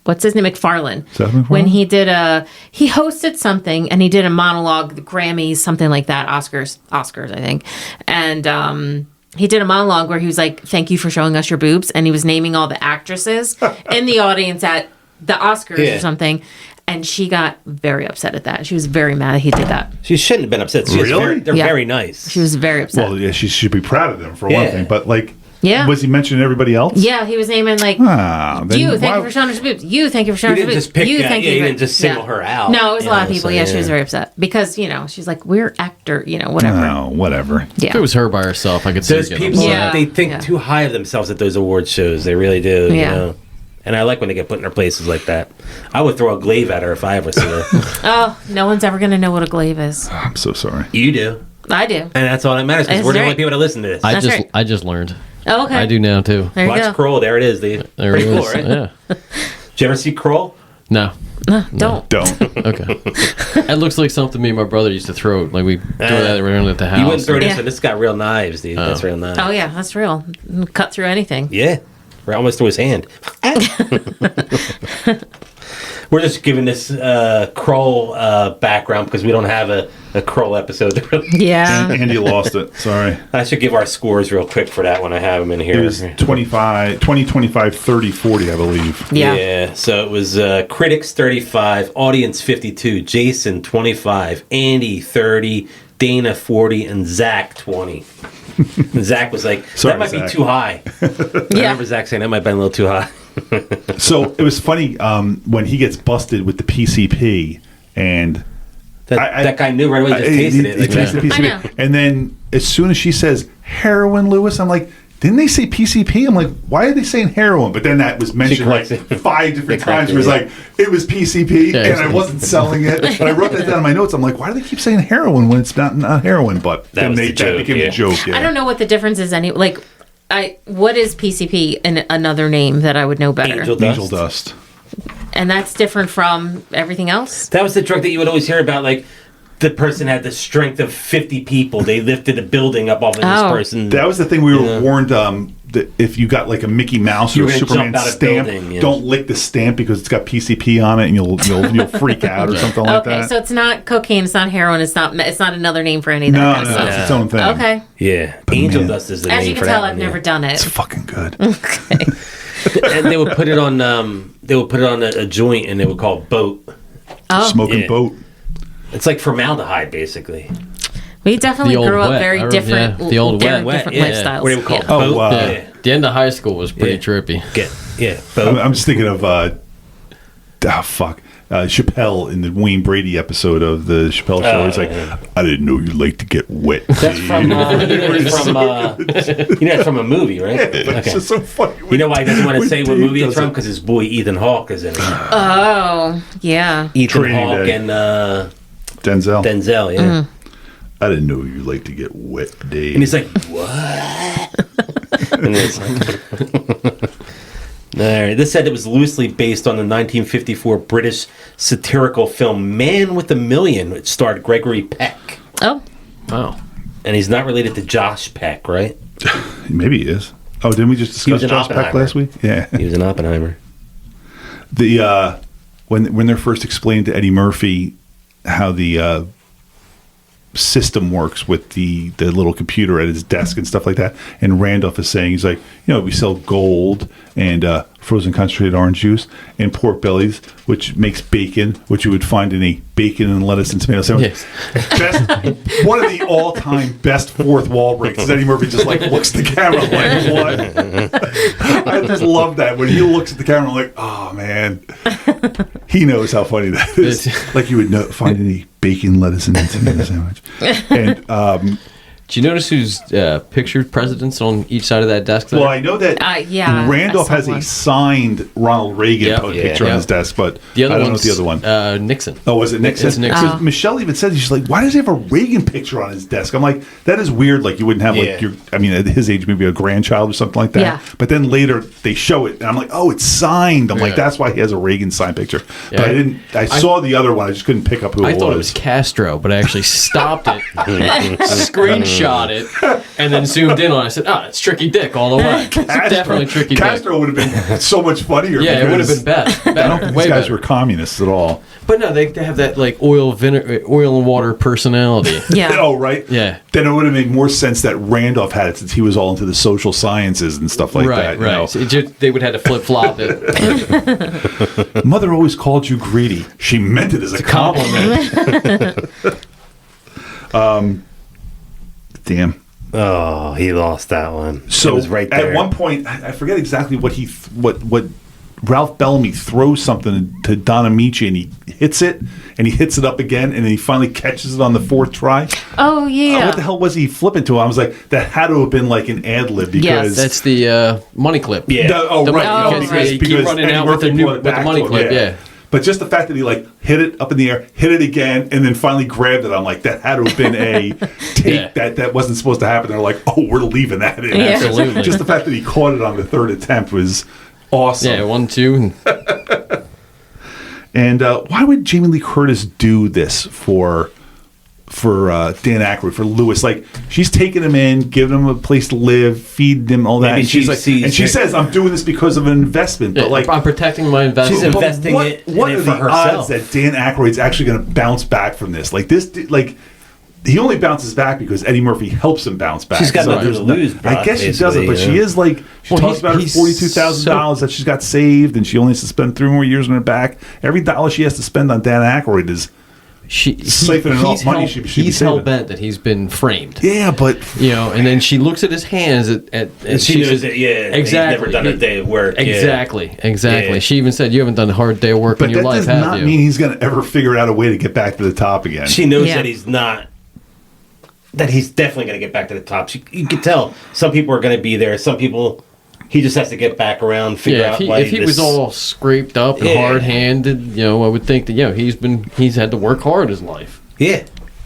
What's his name? MacFarlane. Seth MacFarlane? When he hosted something and he did a monologue, the Grammys, something like that, Oscars, I think. And he did a monologue where he was like, "Thank you for showing us your boobs." And he was naming all the actresses in the audience at the Oscars or something. And she got very upset at that. She was very mad that he did that. She shouldn't have been upset. Really? They're very nice. She was very upset. Well, yeah, she should be proud of them for one thing. But like, Yeah. was he mentioning everybody else? Yeah, he was naming like, Then you, thank why- you for showing us your boobs. You, thank you for showing He us your didn't boobs. just pick You, that. thank Yeah, you. he for- didn't just single her out. No, it was a lot of You know, people. so, Yeah, she was yeah. very upset because she's like, we're actor, whatever. Oh, whatever. Yeah. If it was her by herself, I could see her Those getting people, upset. Yeah. they think too high of themselves at those award shows. They really do. Yeah. You know? And I like when they get put in their places like that. I would throw a glaive at her if I ever see her. Oh, no one's ever gonna know what a glaive is. I'm so sorry. You do. I do. And that's all that matters because That's we're the right. only people to listen to this. That's right. I just learned. Oh, okay. I do now too. There you Watch go. Kroll. There it is. Dude. There Pretty it cool, is. right? Yeah. Did you ever see Kroll? No. Don't. Don't. Okay. It looks like something me and my brother used to throw. Like we throw that around at the house. You wouldn't throw this, Yeah. but this got real knives, dude. That's real knives. Oh yeah, that's real. Cut through anything. Yeah. Right almost through his hand. We're just giving this Kroll background because we don't have a Kroll episode. Yeah. Andy lost it. Sorry. I should give our scores real quick for that when I have them in here. It was 20, 25, 30, 40, I believe. Yeah. So it was critics 35, audience 52, Jason 25, Andy 30, Dana 40, and Zach 20. And Zach was like, Sorry, that might Zach. be too high. I remember Zach saying that might be a little too high. So it was funny when he gets busted with the PCP and That guy knew right away, just tasted it. He Like, tasted the I know. PCP. And then as soon as she says heroin, Lewis, I'm like, didn't they say PCP? I'm like, why are they saying heroin? But then that was mentioned like corrects it. 5 different They times. corrected Where it's it. like, it was PCP Yeah, and I wasn't selling it. And I wrote that down in my notes. I'm like, why do they keep saying heroin when it's not heroin? But That then was that the joke, became yeah. a joke. Yeah. I don't know what the difference is. What is PCP and another name that I would know better? Angel dust. Angel dust. And that's different from everything else. That was the drug that you would always hear about, like, the person had the strength of 50 people. They lifted a building up off of this person. That was the thing we were warned. That if you got like a Mickey Mouse or a Superman stamp, don't lick the stamp because it's got PCP on it, and you'll freak out or something like that. Okay, so it's not cocaine, it's not heroin, it's not another name for any of that kind of stuff. It's its own thing. Okay. Yeah, Angel Dust is the name. As you can for tell, that I've one, never done it. It's fucking good. Okay. And they would put it on. They would put it on a joint, and they would call it boat. Smoking boat. It's like formaldehyde, basically. We definitely grew up very different. The old wet. Different lifestyles. What do we call it? Boat? The end of high school was pretty trippy. Boat. I'm just thinking of Chappelle in the Wayne Brady episode of the Chappelle Show. He's like, I didn't know you like to get wet. That's from from a movie, right? It's just so funny. You know why he doesn't want to say what movie it's from? Because his boy Ethan Hawke is in it. Oh, yeah. Ethan Hawke and Denzel. Denzel, yeah. Mm-hmm. I didn't know you like to get wet, Dave. And he's like, what? And it's like... All right. This said it was loosely based on the 1954 British satirical film Man with a Million, which starred Gregory Peck. Oh. Wow. And he's not related to Josh Peck, right? Maybe he is. Oh, didn't we just discuss Josh Peck last week? Yeah. He was in Oppenheimer. The when they're first explained to Eddie Murphy how the system works with the little computer at his desk and stuff like that, and Randolph is saying, he's like, we sell gold and frozen concentrated orange juice and pork bellies, which makes bacon, which you would find in a bacon and lettuce and tomato sandwich. Yes. One of the all-time best fourth wall breaks is Eddie Murphy just like looks at the camera like, what? I just love that when he looks at the camera like, oh man, he knows how funny that is. Like you would find any bacon, lettuce, and tomato sandwich. And did you notice who's pictured presidents on each side of that desk there? Well, I know that Randolph has a signed Ronald Reagan picture on his desk, but I don't know what the other one. Nixon. Oh, was it Nixon? It's Nixon. So Michelle even said, she's like, why does he have a Reagan picture on his desk? I'm like, that is weird. Like you wouldn't have at his age, maybe a grandchild or something like that. Yeah. But then later they show it, and I'm like, oh, it's signed. I'm like, that's why he has a Reagan signed picture. Yeah. But I saw the other one. I just couldn't pick up who it was. I thought it was Castro, but I actually stopped it, screenshot it, and then zoomed in on it. I said, it's Tricky Dick all the way. It's definitely Tricky Dick. Castro would have been so much funnier. Yeah, it would have been better. I don't think these guys were communists at all. But no, they have that like oil and water personality. Yeah. Oh, right? Yeah. Then it would have made more sense that Randolph had it since he was all into the social sciences and stuff like that. Right, so they would have to flip-flop it. Mother always called you greedy. She meant it as a compliment. Damn. Oh, he lost that one. So it was right there. At one point, I forget exactly what Ralph Bellamy throws something to Don Amici, and he hits it up again, and then he finally catches it on the fourth try. Oh, yeah. What the hell was he flipping to? I was like, that had to have been like an ad lib because that's the money clip. Yeah. Because he keep running out with the money clip. Yeah. But just the fact that he like hit it up in the air, hit it again, and then finally grabbed it, I'm like, that had to have been a take that wasn't supposed to happen. They're like, oh, we're leaving that in. Yeah. Absolutely. Just the fact that he caught it on the third attempt was awesome. Yeah, 1, 2. And why would Jamie Lee Curtis do this for Dan Aykroyd, for Lewis? Like, she's taking him in, giving him a place to live, feeding him all that. Maybe and she's like, and she says, "I'm doing this because of an investment." But like, I'm protecting my investment. She's investing what it are for the herself. odds that Dan Aykroyd's actually going to bounce back from this? Like this, like. He only bounces back because Eddie Murphy helps him bounce back. She's got nothing to lose. I guess she doesn't, but she is like, she talks about her $42,000 that she's got saved, and she only has to spend 3 more years on her back. Every dollar she has to spend on Dan Aykroyd is siphoning off money. He's hell bent that he's been framed. Yeah, but and then she looks at his hands and she knows that exactly. He's never done a day of work. Exactly. Yeah. She even said, "You haven't done a hard day of work in your life, have you?" But that does not mean he's going to ever figure out a way to get back to the top again. She knows that he's not. That he's definitely going to get back to the top. You can tell some people are going to be there. Some people, he just has to get back around, figure out. If he was all scraped up and hard-handed, I would think that he's had to work hard his life. Yeah.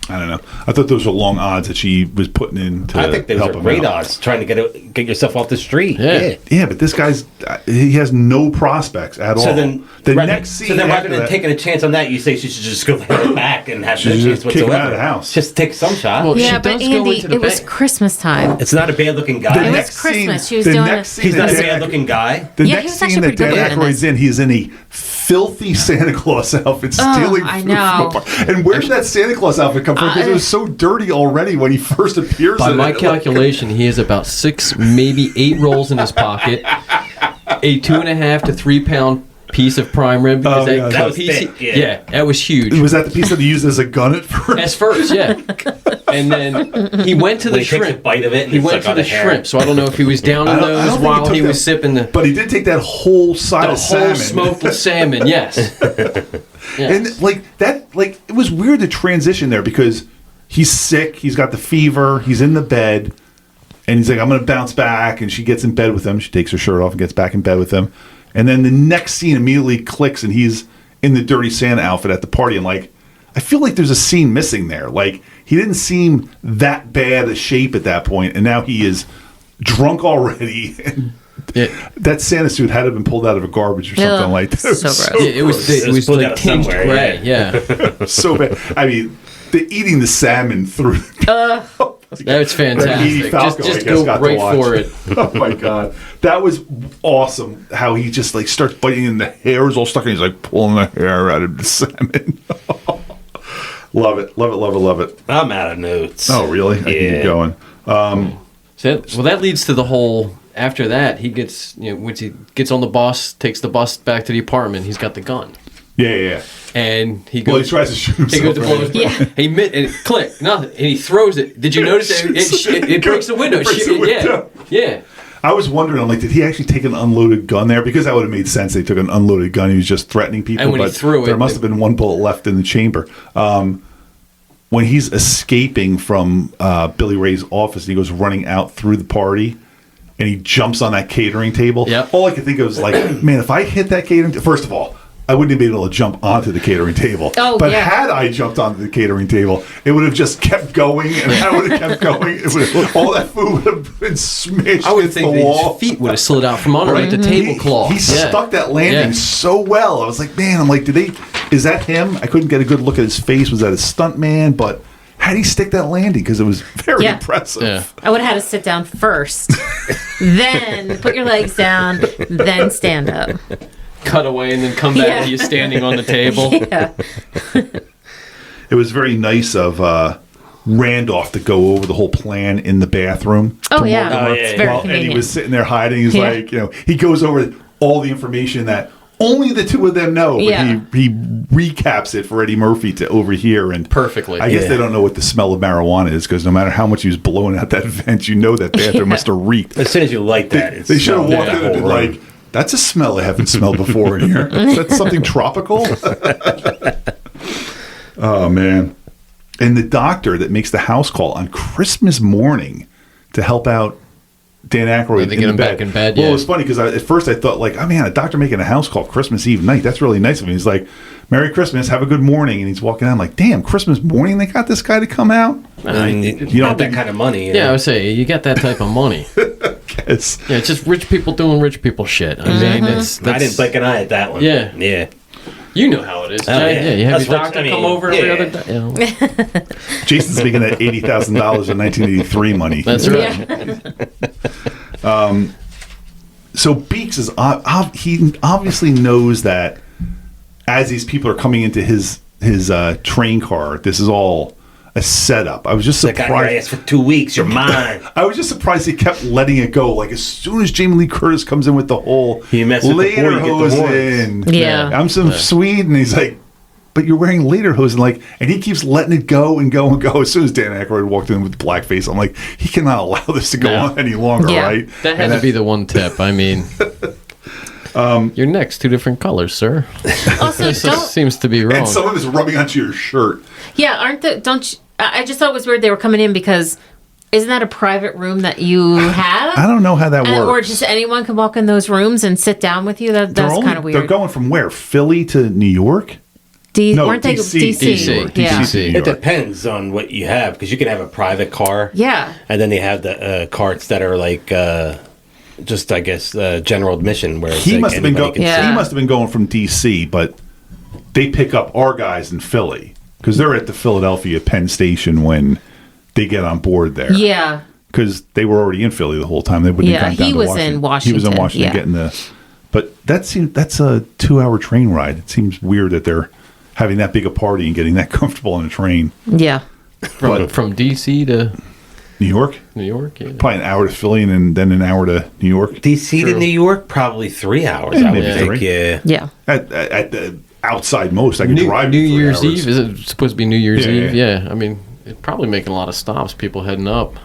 I don't know. I thought those were long odds that she was putting in to I think those help are him great out. odds trying to get yourself off the street. Yeah. Yeah, but this guy's he has no prospects at all. So then, Next scene, rather after than that, taking a chance on that, you say she should just go back and have no Should chance just kick him whatsoever. out of the house. Just take some shot. Well, Yeah, she but does go Andy, into the it was bank. Christmas time. It's not a bad looking guy. It was Christmas. She was the doing next it. scene He's not a that bad looking guy. The Yeah, he next was actually scene that pretty Dan good in Aykroyd's this. in, he's in a filthy Santa Claus outfit, stealing I food know. from a bar. And where did that Santa Claus outfit come from? Because it was so dirty already when he first appears. By in my it. calculation, he has about 6, maybe 8 rolls in his pocket, a 2.5 to 3 pound piece of prime rib. Because Oh, yeah, that was piece, thick, yeah. yeah, that was huge. Was that the piece that he used as a gun at first? As first, yeah. And then he went to When the he takes a shrimp. bite of it, and He it's went like to on the the hair. shrimp, so I don't know if he was down I on don't- I don't those think he while took he that- was sipping the But he did take that whole side whole of salmon. smoked salmon. Yes. And it was weird to transition there because he's sick, he's got the fever, he's in the bed, and he's like, I'm going to bounce back. And she gets in bed with him. She takes her shirt off and gets back in bed with him. And then the next scene immediately clicks, and he's in the Dirty Santa outfit at the party. And like, I feel like there's a scene missing there. Like, he didn't seem that bad a shape at that point, and now he is drunk already. And that Santa suit had to have been pulled out of a garbage or something Ugh, like that. so gross. Yeah, it was It was pulled like out tinged somewhere, gray. Yeah. So bad. I mean, eating the salmon through. That's fantastic. Edie Falco, Just I guess, go got to right watch. for it. Oh my god, that was awesome! How he just like starts biting, and the hair is all stuck, and he's like pulling the hair out of the salmon. Love it, love it, love it, love it. I'm out of notes. Oh really? I can keep going. Well, that leads to the whole. After that, he gets once he gets on the bus, takes the bus back to the apartment. He's got the gun, Yeah. and he Well, goes. he tries to shoot himself. He goes to blow his Yeah. and click, nothing. And he throws it. Did you notice that it breaks the window? It breaks the window. Yeah. I was wondering, I'm like, did he actually take an unloaded gun there? Because that would have made sense. They took an unloaded gun. He was just threatening people. And when he but threw it, there must have been one bullet left in the chamber. When he's escaping from Billy Ray's office, he goes running out through the party, and he jumps on that catering table. Yep. All I could think of was like, man, if I hit that catering first of all, I wouldn't have been able to jump onto the catering table. Oh, but yeah. had I jumped onto the catering table, it would have just kept going, and I would have kept going. All that food would have been smashed I would into think the that wall. his feet would have slid out from under like the tablecloth. He stuck that landing so well. I was like, man, is that him? I couldn't get a good look at his face. Was that a stunt man? But how did he stick that landing? Because it was very impressive. Yeah. I would have had to sit down first, then put your legs down, then stand up. Cut away and then come back Yeah. to you standing on the table. Yeah. It was very nice of Randolph to go over the whole plan in the bathroom. Oh, to yeah. Mortimer. Oh, yeah, It's very While Eddie convenient. was sitting there hiding. He's Yeah. like, he goes over all the information that only the two of them know. But Yeah. he recaps it for Eddie Murphy to overhear. And Perfectly. I guess Yeah. they don't know what the smell of marijuana is, because no matter how much he was blowing out that vent, that bathroom must have reeked. As soon as you light that, They should have smells walked that in and whole been room. like, that's a smell I haven't smelled before in here. Is that something tropical? Oh, man. And the doctor that makes the house call on Christmas morning to help out Dan Aykroyd They in get the him bed. back in bed, Well, yeah. it was funny because at first I thought, like, oh, man, a doctor making a house call Christmas Eve night. That's really nice of him. He's like, Merry Christmas, have a good morning. And he's walking out. I'm like, damn, Christmas morning they got this guy to come out? You don't have that kind of money. you Yeah, I know? would say you got that type of money. It's, Yeah, it's just rich people doing rich people shit. I mean, that's I didn't blink an eye at that one. Yeah. Yeah. You know how it is. Oh, Jay. yeah. You have That's your what- doctor I mean, come over every yeah. other day. You know. Jason's making that $80,000 in 1983 money. That's right. Yeah. So Beeks is he obviously knows that as these people are coming into his train car, this is all a setup. I was just Like, I got your ass surprised. for 2 weeks. You're mine. I was just surprised he kept letting it go. Like as soon as Jamie Lee Curtis comes in with the whole He messes with the boy, you get the horns. Yeah. I'm some Swede, and he's like, but you're wearing lederhosen, and he keeps letting it go and go and go. As soon as Dan Aykroyd walked in with blackface, I'm like, he cannot allow this to go No. on any longer, Yeah. right? That had to be the one tip. I mean, your neck's 2 different colors, sir. Also, This don't. seems to be wrong. And some of it's rubbing onto your shirt. Yeah, aren't the don't? I just thought it was weird they were coming in because isn't that a private room that you have? I don't know how that Or works. just anyone can walk in those rooms and sit down with you. That's kind of weird. They're going from where? Philly to New York? Weren't they DC. DC? Yeah. DC. It depends on what you have, because you can have a private car. Yeah. And then they have the carts that are like just, I guess, general admission. Where He must have been going. Yeah. He must have been going from DC, but they pick up our guys in Philly because they're at the Philadelphia Penn Station when they get on board there. Yeah. Because they were already in Philly the whole time. They wouldn't have gone down he to was Washington. in Washington. He was in Washington getting the. But that's a 2-hour train ride. It seems weird that they're having that big a party and getting that comfortable on a train. Yeah. From DC to New York? New York, yeah. Probably an hour to Philly and then an hour to New York. DC to New York, probably 3 hours. I would maybe think. 3. Yeah. Yeah. At the outside most, I could drive New for 3 Year's hours. Eve? Is it supposed to be New Year's Yeah, Eve? yeah. Yeah. I mean, it's probably making a lot of stops, people heading up.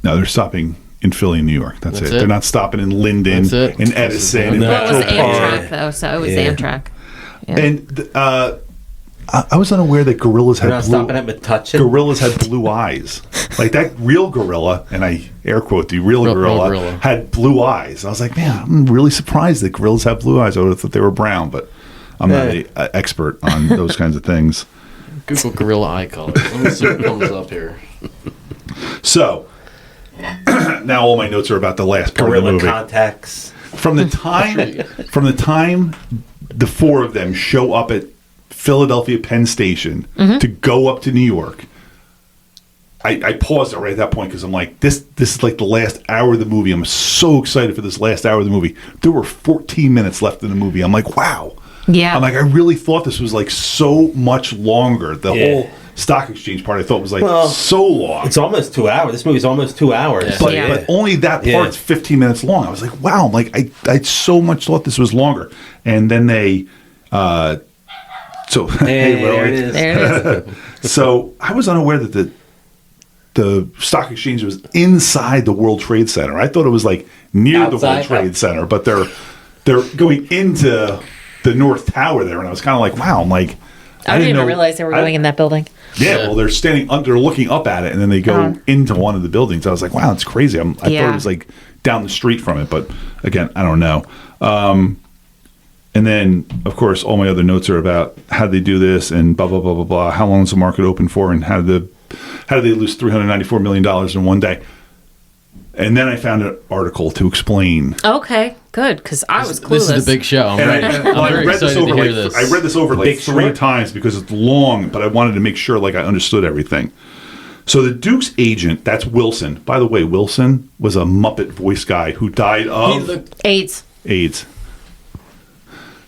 No, they're stopping in Philly and New York. That's it. it. They're not stopping in Linden, That's it. in Edison, in No. Well, it was Metro Park. Amtrak, though, so it was Yeah. Amtrak. Yeah. And I was unaware that gorillas They're had not blue, stopping at Metuchen. gorillas had blue eyes. Like that real gorilla, and I air quote the real gorilla, had blue eyes. I was like, man, I'm really surprised that gorillas have blue eyes. I would have thought they were brown, but I'm not an expert on those kinds of things. Google gorilla eye color. Let me see what comes up here. So now all my notes are about the last part of the Gorilla movie. contacts. From the time the four of them show up at Philadelphia Penn Station to go up to New York, I paused it right at that point because I'm like, this is like the last hour of the movie. I'm so excited for this last hour of the movie. There were 14 minutes left in the movie. I'm like, wow. Yeah. I'm like, I really thought this was like so much longer. The whole stock exchange part I thought was like so long. It's almost 2 hours. This movie's almost 2 hours. But, but only that part's 15 minutes long. I was like, wow. I'm like, I so much thought this was longer. And then they, hey, there it is. There it is. So I was unaware that the stock exchange was inside the World Trade Center. I thought it was like near the World Trade Center, but they're going into the North Tower there, and I was kind of like, wow. I'm like, I didn't even realize they were going in that building. Yeah, well, they're standing under, looking up at it, and then they go into one of the buildings. I was like, wow, that's crazy. I thought it was like down the street from it, but again, I don't know. And then, of course, all my other notes are about how they do this and blah, blah, blah, blah, blah. How long is the market open for, and how did they lose $394 million in one day? And then I found an article to explain. Okay, good, because I was clueless. This is the big show. I'm ready. I'm very excited to hear this. I read this over like 3 times because it's long, but I wanted to make sure like I understood everything. So the Duke's agent, that's Wilson. By the way, Wilson was a Muppet voice guy who died of AIDS.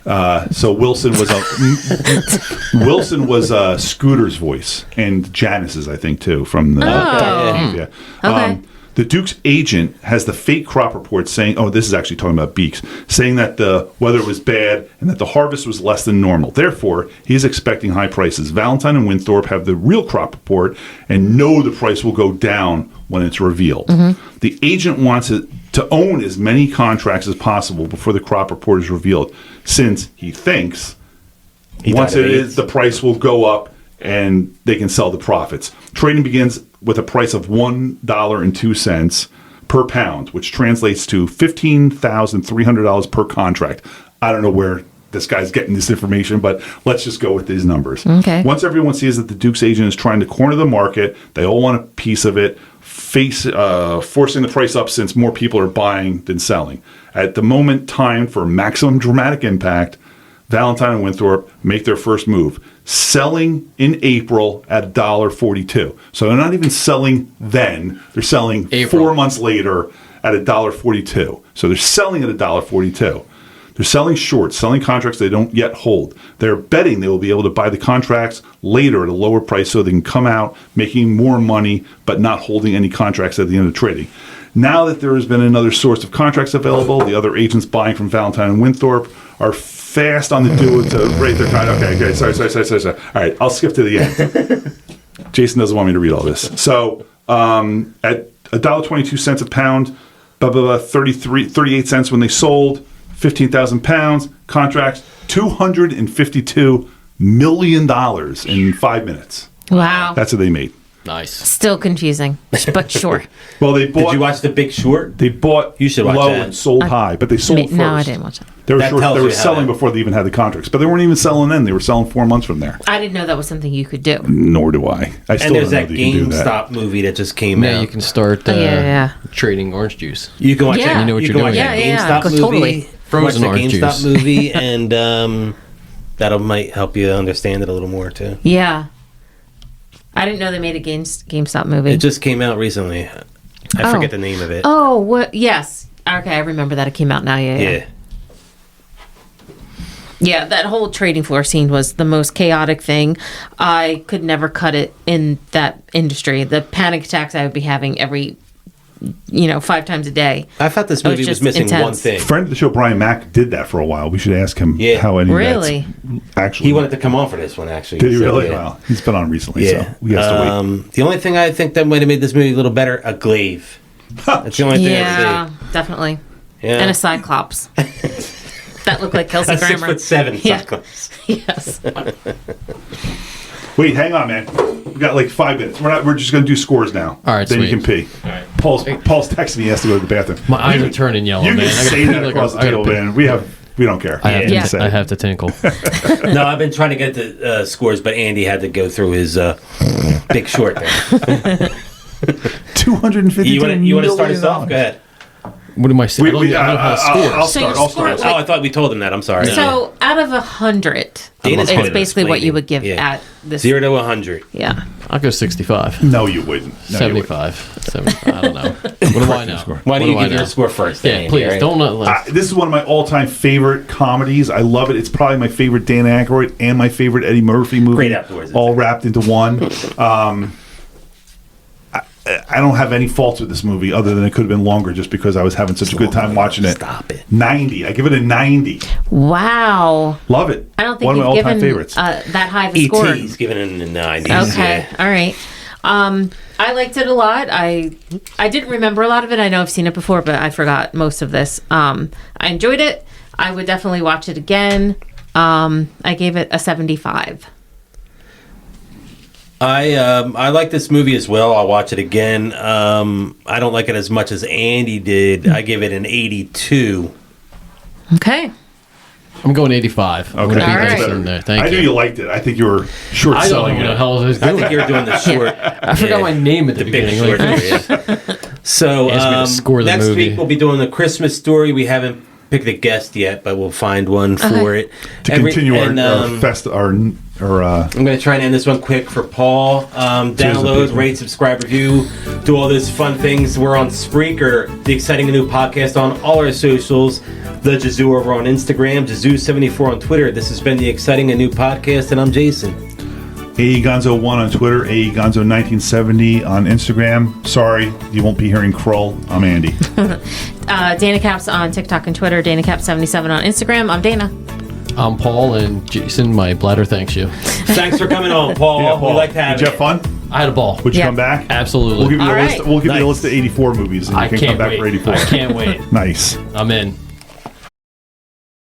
So Wilson was Scooter's voice and Janice's, I think, too, from the Okay. The Duke's agent has the fake crop report saying, this is actually talking about beaks, saying that the weather was bad and that the harvest was less than normal. Therefore, he's expecting high prices. Valentine and Winthorpe have the real crop report and know the price will go down when it's revealed. Mm-hmm. The agent wants it to own as many contracts as possible before the crop report is revealed, since he thinks once it is, the price will go up and they can sell the profits. Trading begins with a price of $1.02 per pound, which translates to $15,300 per contract. I don't know where this guy's getting this information, but let's just go with these numbers. Okay. Once everyone sees that the Duke's agent is trying to corner the market, they all want a piece of it, forcing the price up since more people are buying than selling. At the moment time for maximum dramatic impact, Valentine and Winthorpe make their first move, selling in April at $1.42. So they're not even selling then; they're selling April. 4 months later at $1.42. So they're selling at $1.42. They're selling short, selling contracts they don't yet hold. They're betting they will be able to buy the contracts later at a lower price so they can come out making more money but not holding any contracts at the end of trading. Now that there has been another source of contracts available, the other agents buying from Valentine and Winthorpe are fast on the do to rate their contract. Okay, sorry. All right, I'll skip to the end. Jason doesn't want me to read all this. So at $1.22 a pound, 38 cents when they sold, 15,000 pounds, contracts, $252 million in 5 minutes. Wow. That's what they made. Nice. Still confusing, but sure. Well, they bought. Did you watch The Big Short? They bought You should watch low that. and sold high, but they sold first. No, I didn't watch it. They were, That tells they were you how selling that- before they even had the contracts, but they weren't even selling then. They were selling 4 months from there. I didn't know that was something you could do. Nor do I. I still And there's don't know that that you can do that. GameStop movie that just came Now out. you can start Yeah. trading orange juice. You can watch Yeah. that. You know what you you're can watch doing. that Yeah, GameStop movie. totally. Frozen watch the orange GameStop juice. movie, and that'll might help you understand it a little more too. Yeah. I didn't know they made a GameStop movie. It just came out recently. I forget the name of it. Oh, what? Yes. Okay, I remember that it came out now. Yeah. Yeah, that whole trading floor scene was the most chaotic thing. I could never cut it in that industry. The panic attacks I would be having every, 5 times a day. I thought this It was movie was just missing intense. one thing. Friend of the show, Brian Mack, did that for a while. We should ask him how any Really? of that's actually. He wanted to come on for this one, actually. Did he So, really? yeah. Well, he's been on recently, Yeah. so we have to wait. The only thing I think that might have made this movie a little better, a glaive. That's the only thing I Yeah, see. definitely. Yeah. And a Cyclops. That looked like Kelsey a Grammer. 6'7" Yeah. Cyclops. Yes. Wait, hang on, man. We got like 5 minutes. We're just going to do scores now. All right, then sweet. you can pee. All right. Paul's texting me. He has to go to the bathroom. My eyes are turning yellow, You man. can say that across the table, man. We don't care. I have, You Yeah. can say I it. have to tinkle. No, I've been trying to get the scores, but Andy had to go through his Big Short there. 250. You want to start us off? Go ahead. What am I saying? I don't know how to score. I'll So start. you I'll score start. Oh, I thought we told him that. I'm sorry. So out of 100, Dana's it's good at basically what you explaining. would give Yeah. at this. 0 to 100. Yeah. I'll go 65. No, you wouldn't. No, you wouldn't. 75. 75. I don't know. What do I know? Why don't you What give I your know? score first? Yeah, Andy, please. all right? Don't let This is one of my all-time favorite comedies. I love it. It's probably my favorite Dan Aykroyd and my favorite Eddie Murphy movie. Great Outdoors, all wrapped into one. I don't have any faults with this movie other than it could have been longer just because I was having such a good time watching it. Stop it. 90. I give it a 90. Wow. Love it. I don't think one of my you've all-time given favorites. that high of a score. E.T.'s given it in the 90s. Okay. Yeah. All right. I liked it a lot. I didn't remember a lot of it. I know I've seen it before, but I forgot most of this. I enjoyed it. I would definitely watch it again. I gave it a 75. I like this movie as well. I'll watch it again. I don't like it as much as Andy did. I give it an 82. Okay. I'm going 85. I'm Okay, going to beat All this right. in there. Thank I knew you. you liked it. I think you were short I don't selling even know it. how I was I doing. think you're doing the short. I forgot my name at the Big beginning. Short. Like, Yeah. So Ask me to score the next movie. week we'll be doing the Christmas story. We haven't picked a guest yet, but we'll find one for it. To continue our I'm going to try and end this one quick for Paul. Download, people. rate, subscribe, review, do all those fun things. We're on Spreaker, the exciting new podcast on all our socials. The Jazoo over on Instagram, Jazoo74 on Twitter. This has been the exciting and new podcast, and I'm Jason. AEGonzo1 on Twitter, AEGonzo1970 on Instagram. Sorry, you won't be hearing Krull. I'm Andy. Dana Caps on TikTok and Twitter. Dana Caps 77 on Instagram. I'm Dana. I'm Paul, and Jason, my bladder thanks you. Thanks for coming on, Paul. Yeah, Paul. We like to have Did you you. have fun? I had a ball. Would you Yeah. come back? Absolutely. We'll give you All a list. right. We'll give you a Nice. list of 84 movies, and you I can can't come back wait. for 84. I can't wait. Nice. I'm in.